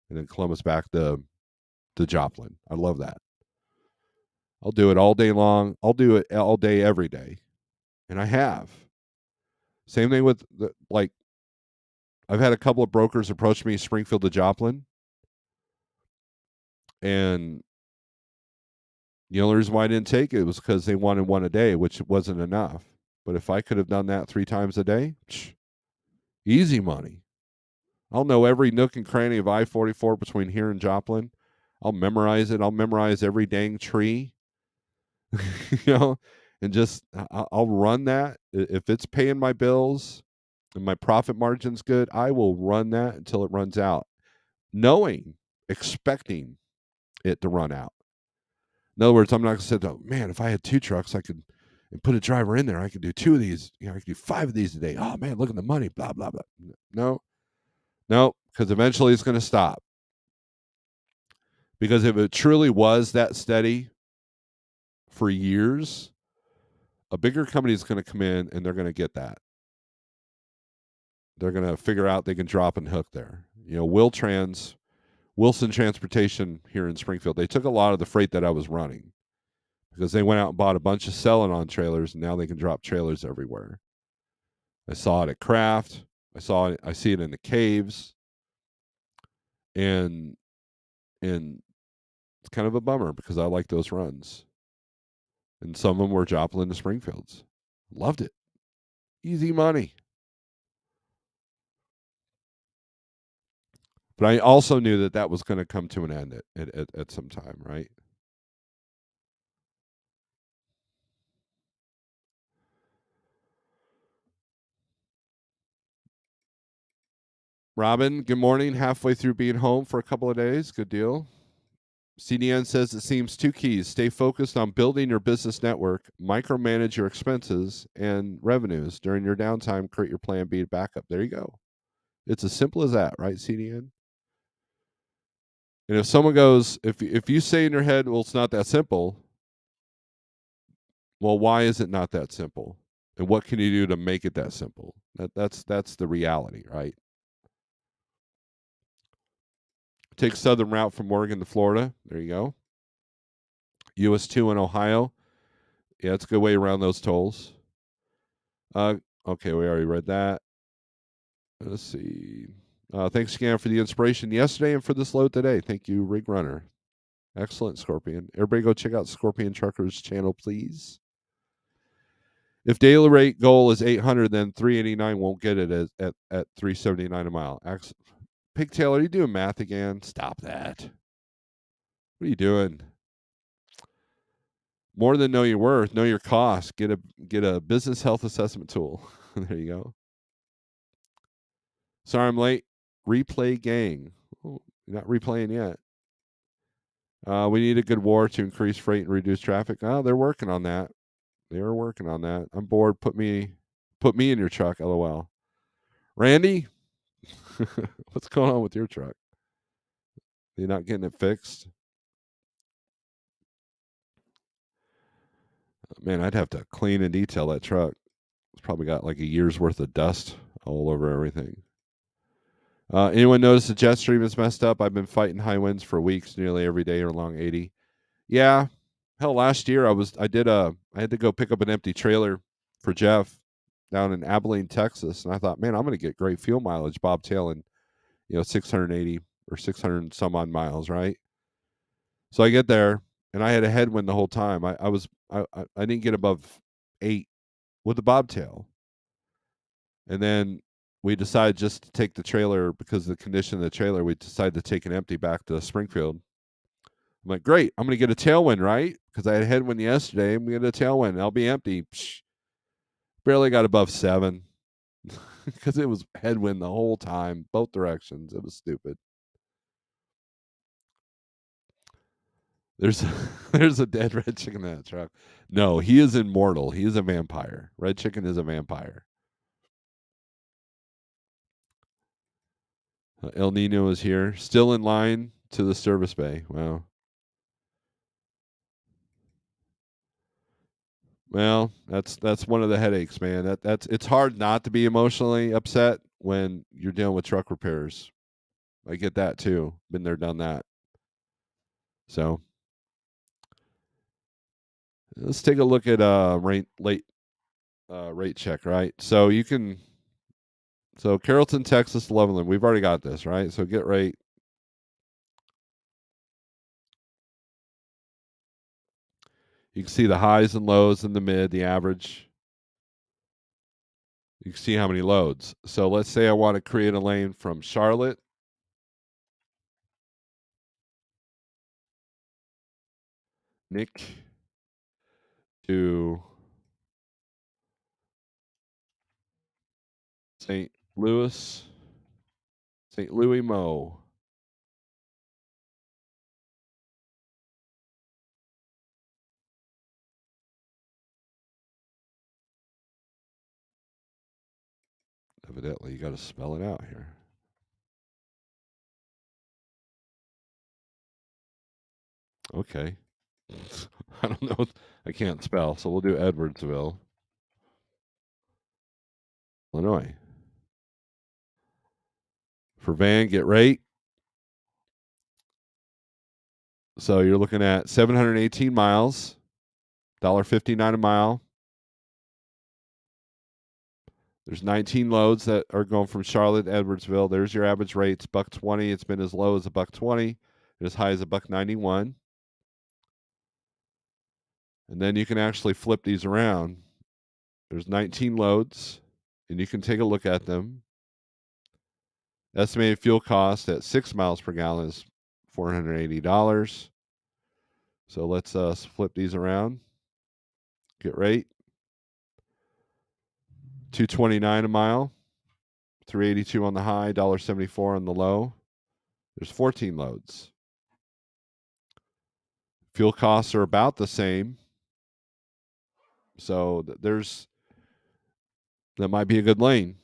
and then Columbus back to Joplin. I love that. I'll do it all day long. I'll do it all day, every day. And I have. Same thing with I've had a couple of brokers approach me, Springfield to Joplin, and the only reason why I didn't take it was because they wanted one a day, which wasn't enough. But if I could have done that 3 times a day, easy money. I'll know every nook and cranny of I-44 between here and Joplin. I'll memorize it. I'll memorize every dang tree, you know, and just I'll run that. If it's paying my bills and my profit margin's good, I will run that until it runs out, knowing, expecting it to run out. In other words, I'm not going to say, oh, man, if I had 2 trucks, I could and put a driver in there. I could do 2 of these. I could do 5 of these a day. Oh, man, look at the money, blah, blah, blah. No, because eventually it's going to stop. Because if it truly was that steady for years, a bigger company is going to come in and they're going to get that. They're going to figure out they can drop and hook there. Wilson Transportation here in Springfield, they took a lot of the freight that I was running because they went out and bought a bunch of selling on trailers, and now they can drop trailers everywhere. I saw it at Kraft. I see it in the caves, and it's kind of a bummer because I like those runs, and some of them were Joplin to Springfields. Loved it, easy money. But I also knew that was going to come to an end at some time, right? Robin, good morning. Halfway through being home for a couple of days. Good deal. CDN says it seems 2 keys. Stay focused on building your business network, micromanage your expenses and revenues. During your downtime, create your plan B backup. There you go. It's as simple as that, right, CDN? And if someone goes, if you say in your head, well, it's not that simple, well, why is it not that simple? And what can you do to make it that simple? That's the reality, right? Take southern route from Oregon to Florida. There you go. US 2 in Ohio. Yeah, it's a good way around those tolls. Okay, we already read that. Let's see. Thanks again for the inspiration yesterday and for this load today. Thank you, Rig Runner. Excellent, Scorpion. Everybody go check out Scorpion Trucker's channel, please. If daily rate goal is 800, then 389 won't get it at 379 a mile. Pigtail, are you doing math again? Stop that. What are you doing? More than know your worth, know your cost. Get a business health assessment tool. There you go. Sorry I'm late. Replay gang. Oh, you're not replaying yet. We need a good war to increase freight and reduce traffic. Oh, they're working on that. They are working on that. I'm bored. Put me in your truck. LOL. Randy, what's going on with your truck? You're not getting it fixed? Man, I'd have to clean and detail that truck. It's probably got like a year's worth of dust all over everything. Anyone notice the jet stream is messed up? I've been fighting high winds for weeks, nearly every day along 80. Yeah, hell, last year I had to go pick up an empty trailer for Jeff down in Abilene, Texas, and I thought, man, I'm going to get great fuel mileage, bobtailing, 680 or 600 some odd miles, right? So I get there, and I had a headwind the whole time. I didn't get above 8 with the bobtail, and then we decided just to take the trailer because of the condition of the trailer. We decided to take an empty back to Springfield. I'm like, great, I'm going to get a tailwind, right? Because I had a headwind yesterday. I'm going to get a tailwind. I'll be empty. Barely got above 7 because it was headwind the whole time, both directions. It was stupid. There's a dead red chicken in that truck. No, he is immortal. He is a vampire. Red chicken is a vampire. El Nino is here, still in line to the service bay. Wow. Well, that's one of the headaches, man. It's hard not to be emotionally upset when you're dealing with truck repairs. I get that too. Been there, done that. So let's take a look at rate check, right? So you can So Carrollton, Texas, Loveland. We've already got this, right? So get rate. You can see the highs and lows in the mid, the average. You can see how many loads. So let's say I want to create a lane from Charlotte Nick to St. Louis, St. Louis Mo. Evidently, you got to spell it out here. Okay. I don't know. I can't spell, so we'll do Edwardsville, Illinois. For van, get rate. So you're looking at 718 miles, $1.59 a mile. There's 19 loads that are going from Charlotte to Edwardsville. There's your average rates, $1.20. It's been as low as $1.20 and as high as $1.91. And then you can actually flip these around. There's 19 loads, and you can take a look at them. Estimated fuel cost at 6 miles per gallon is $480. So let's flip these around. Get rate. $2.29 a mile, $3.82 on the high, $1.74 on the low. There's 14 loads. Fuel costs are about the same. So that might be a good lane.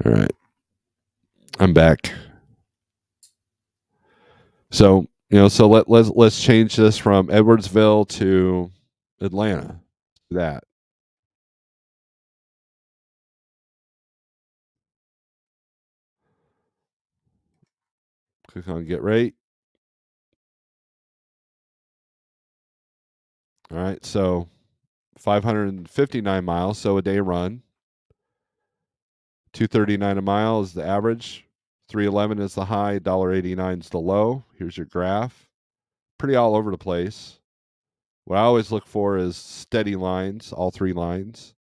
All right. I'm back. So, so let's change this from Edwardsville to Atlanta. That. Click on get rate. All right. So 559 miles, so a day run. 239 a mile is the average. 311 is the high, $1.89 is the low. Here's your graph. Pretty all over the place. What I always look for is steady lines, all three lines.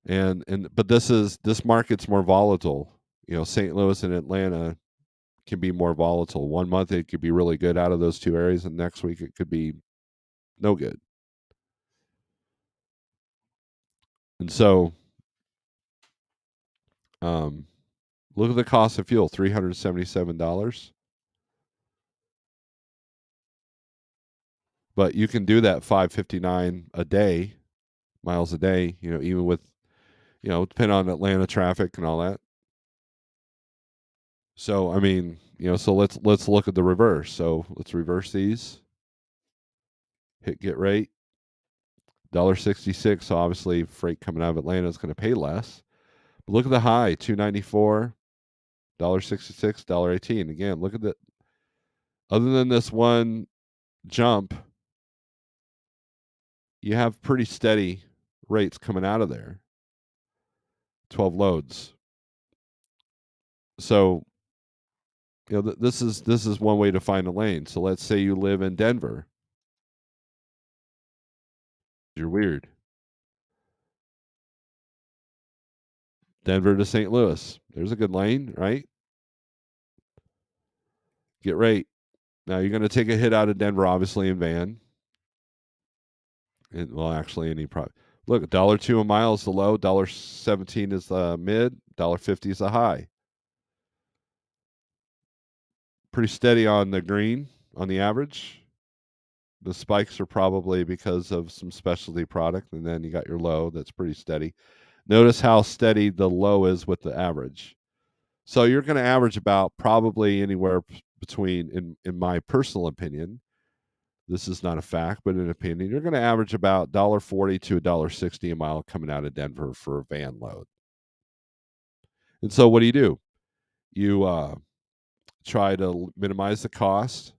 But this market's more volatile. St. Louis and Atlanta can be more volatile. One month it could be really good out of those two areas, and next week it could be no good. And so, look at the cost of fuel, $377. But you can do that 559 a day, miles a day, even with, depending on Atlanta traffic and all that. So, I mean, so let's look at the reverse. So let's reverse these. Hit get rate. $1.66. So obviously freight coming out of Atlanta is going to pay less. But look at the high, $2.94, $1.66, $1.18. Again, look at the other than this one jump, you have pretty steady rates coming out of there. 12 loads. So, this is one way to find a lane. So let's say you live in Denver. You're weird. Denver to St. Louis. There's a good lane, right? Get rate. Now you're going to take a hit out of Denver, obviously in van. Well, actually, any product. Look, $1.02 a mile is the low, $1.17 is the mid, $1.50 is the high. Pretty steady on the green on the average. The spikes are probably because of some specialty product, and then you got your low that's pretty steady. Notice how steady the low is with the average. So you're going to average about probably anywhere between, in my personal opinion, this is not a fact, but an opinion, you're going to average about $1.40 to $1.60 a mile coming out of Denver for a van load. And so what do? You try to minimize the cost.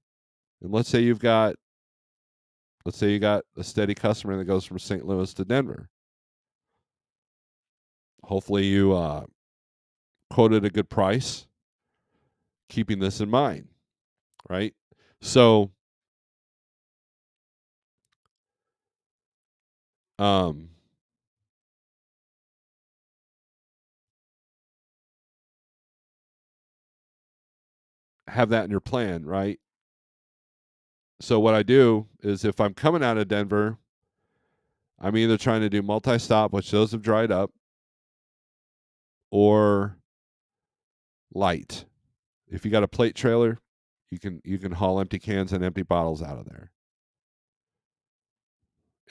And let's say you got a steady customer that goes from St. Louis to Denver. Hopefully you quoted a good price, keeping this in mind, right? So um have that in your plan, right? So what I do is if I'm coming out of Denver, I'm either trying to do multi-stop, which those have dried up, or light. If you got a plate trailer, you can haul empty cans and empty bottles out of there.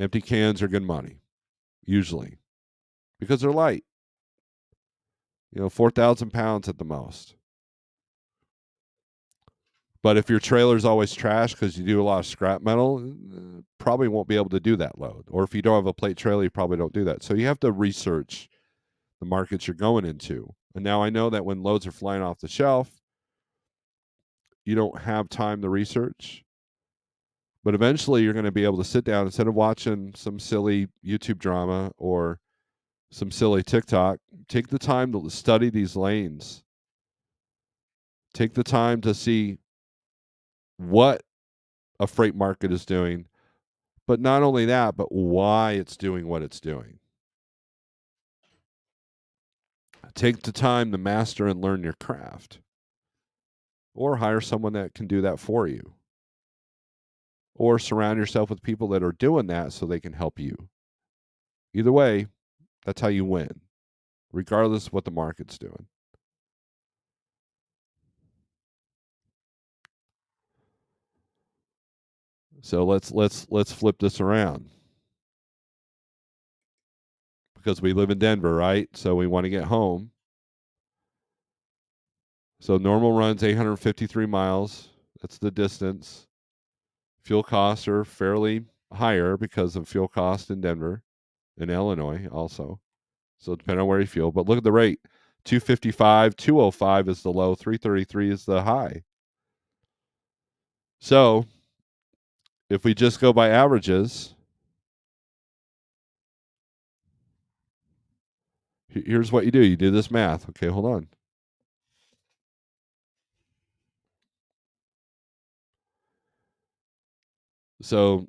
Empty cans are good money, usually, because they're light. 4,000 pounds at the most. But if your trailer's always trash because you do a lot of scrap metal, probably won't be able to do that load. Or if you don't have a plate trailer, you probably don't do that. So you have to research the markets you're going into. And now I know that when loads are flying off the shelf, you don't have time to research. But eventually you're going to be able to sit down instead of watching some silly YouTube drama or some silly TikTok. Take the time to study these lanes. Take the time to see what a freight market is doing, but not only that, but why it's doing what it's doing. Take the time to master and learn your craft, or hire someone that can do that for you, or surround yourself with people that are doing that so they can help you. Either way, that's how you win, regardless of what the market's doing. So let's flip this around, because we live in Denver, right? So we want to get home. So normal runs 853 miles. That's the distance. Fuel costs are fairly higher because of fuel cost in Denver and Illinois also. So depending on where you fuel. But look at the rate. 255, 205 is the low, 333 is the high. So if we just go by averages, here's what you do. You do this math. Okay, hold on. So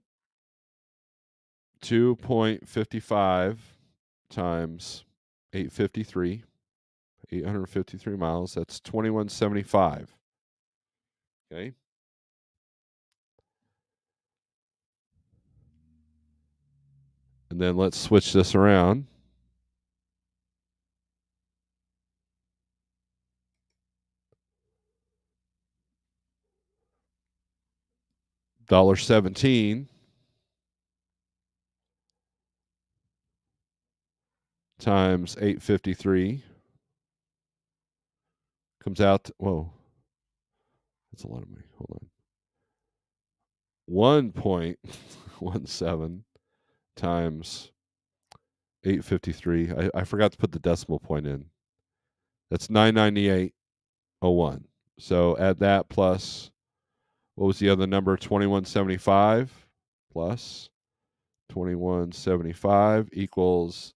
2.55 times 853 miles, that's 2175. Okay. And then let's switch this around. $1.17 times 853 comes out to, whoa, that's a lot of money. Hold on. 1.17 times 853. I forgot to put the decimal point in. That's 998.01. So add that plus, what was the other number? 2175 plus 2175 equals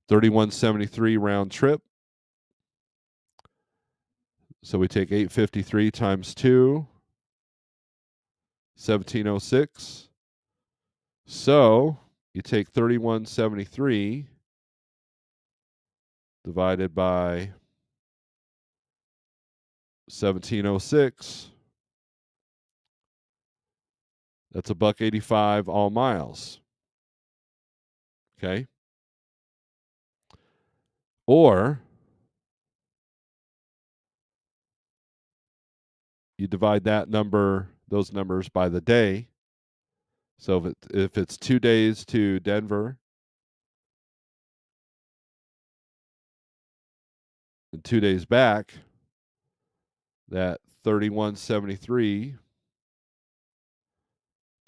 3173 round trip. So we take 853 times 2, 1706. So you take 3173 divided by 1706. That's $1.85 all miles. Okay. Or you divide those numbers by the day. So if it's 2 days to Denver and 2 days back, that 3173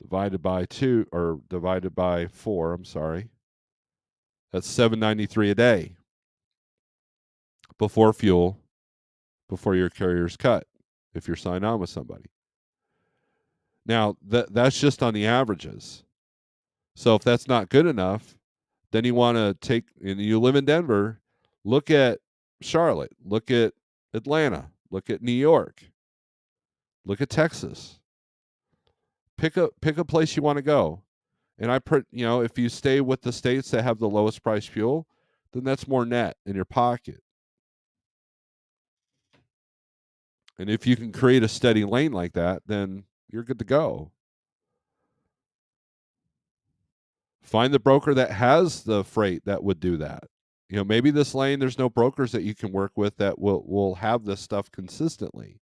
divided by 2 or divided by 4, I'm sorry. That's $7.93 a day before fuel, before your carrier's cut if you're signed on with somebody. Now, that's just on the averages. So if that's not good enough, then you want to take, and you live in Denver, look at Charlotte, look at Atlanta, look at New York, look at Texas. Pick a place you want to go. And if you stay with the states that have the lowest price fuel, then that's more net in your pocket. And if you can create a steady lane like that, then you're good to go. Find the broker that has the freight that would do that. Maybe this lane, there's no brokers that you can work with that will have this stuff consistently.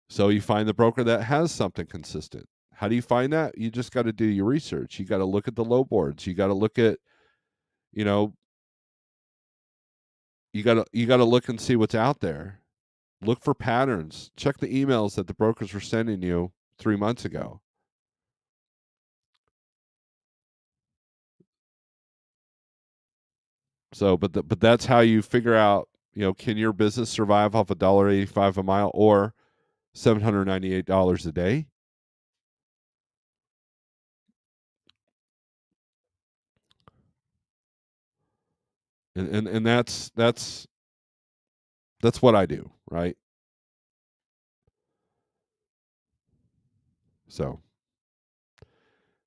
So you find the broker that has something consistent. How do you find that? You just got to do your research. You got to look at the low boards. You got to look at, you got to look and see what's out there. Look for patterns. Check the emails that the brokers were sending you 3 months ago. So, but that's how you figure out, can your business survive off $1.85 a mile or $798 a day? And that's what I do, right? So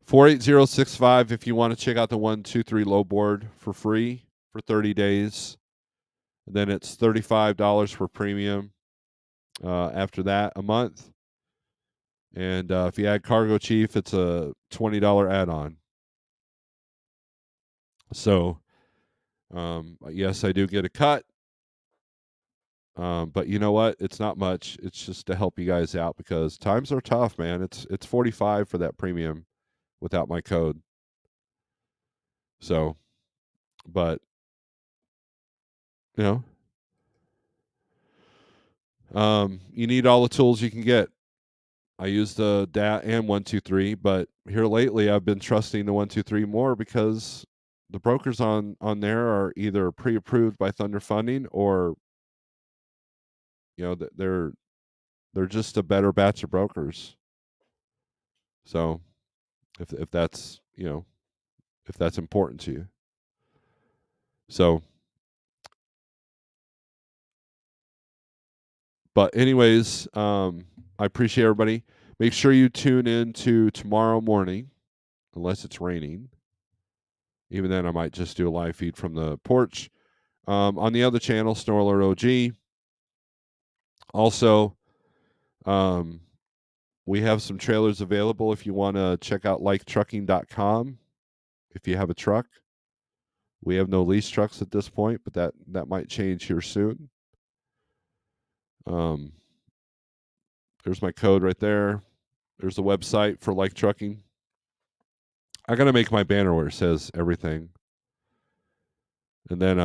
48065 if you want to check out the 123 low board for free for 30 days. Then it's $35 for premium after that a month. And if you add Cargo Chief, it's a $20 add-on. So, yes, I do get a cut. But you know what? It's not much. It's just to help you guys out because times are tough, man. It's 45 for that premium without my code. So, but you you need all the tools you can get. I use the DAT and 123, but here lately I've been trusting the 123 more because the brokers on there are either pre-approved by Thunder Funding or they're just a better batch of brokers. So if that's if that's important to you. So, but anyways, I appreciate everybody. Make sure you tune in to tomorrow morning, unless it's raining. Even then, I might just do a live feed from the porch. On the other channel, Snorelord OG. Also, we have some trailers available if you want to check out liketrucking.com. If you have a truck, we have no lease trucks at this point, but that might change here soon. There's my code right there. There's the website for Like Trucking. I gotta make my banner where it says everything. And then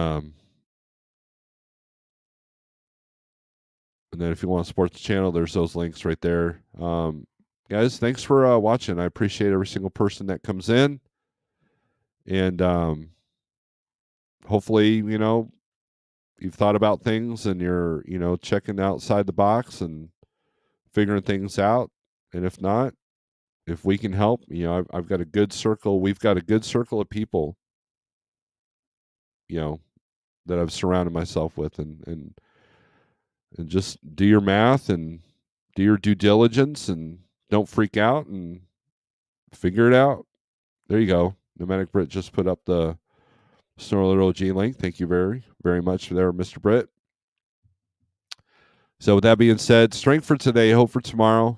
if you want to support the channel, there's those links right there. Guys, thanks for watching. I appreciate every single person that comes in. And hopefully, you've thought about things and you're, checking outside the box and figuring things out. And if not, if we can help, I've got a good circle. We've got a good circle of people, that I've surrounded myself with, and just do your math and do your due diligence and don't freak out and figure it out. There you go. Nomadic Brit just put up the Snorelord OG link. Thank you very, very much there, Mr. Britt. So with that being said, strength for today, hope for tomorrow.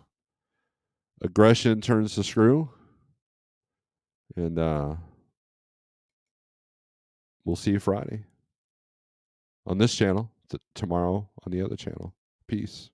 Aggression turns the screw. And we'll see you Friday on this channel, tomorrow on the other channel. Peace.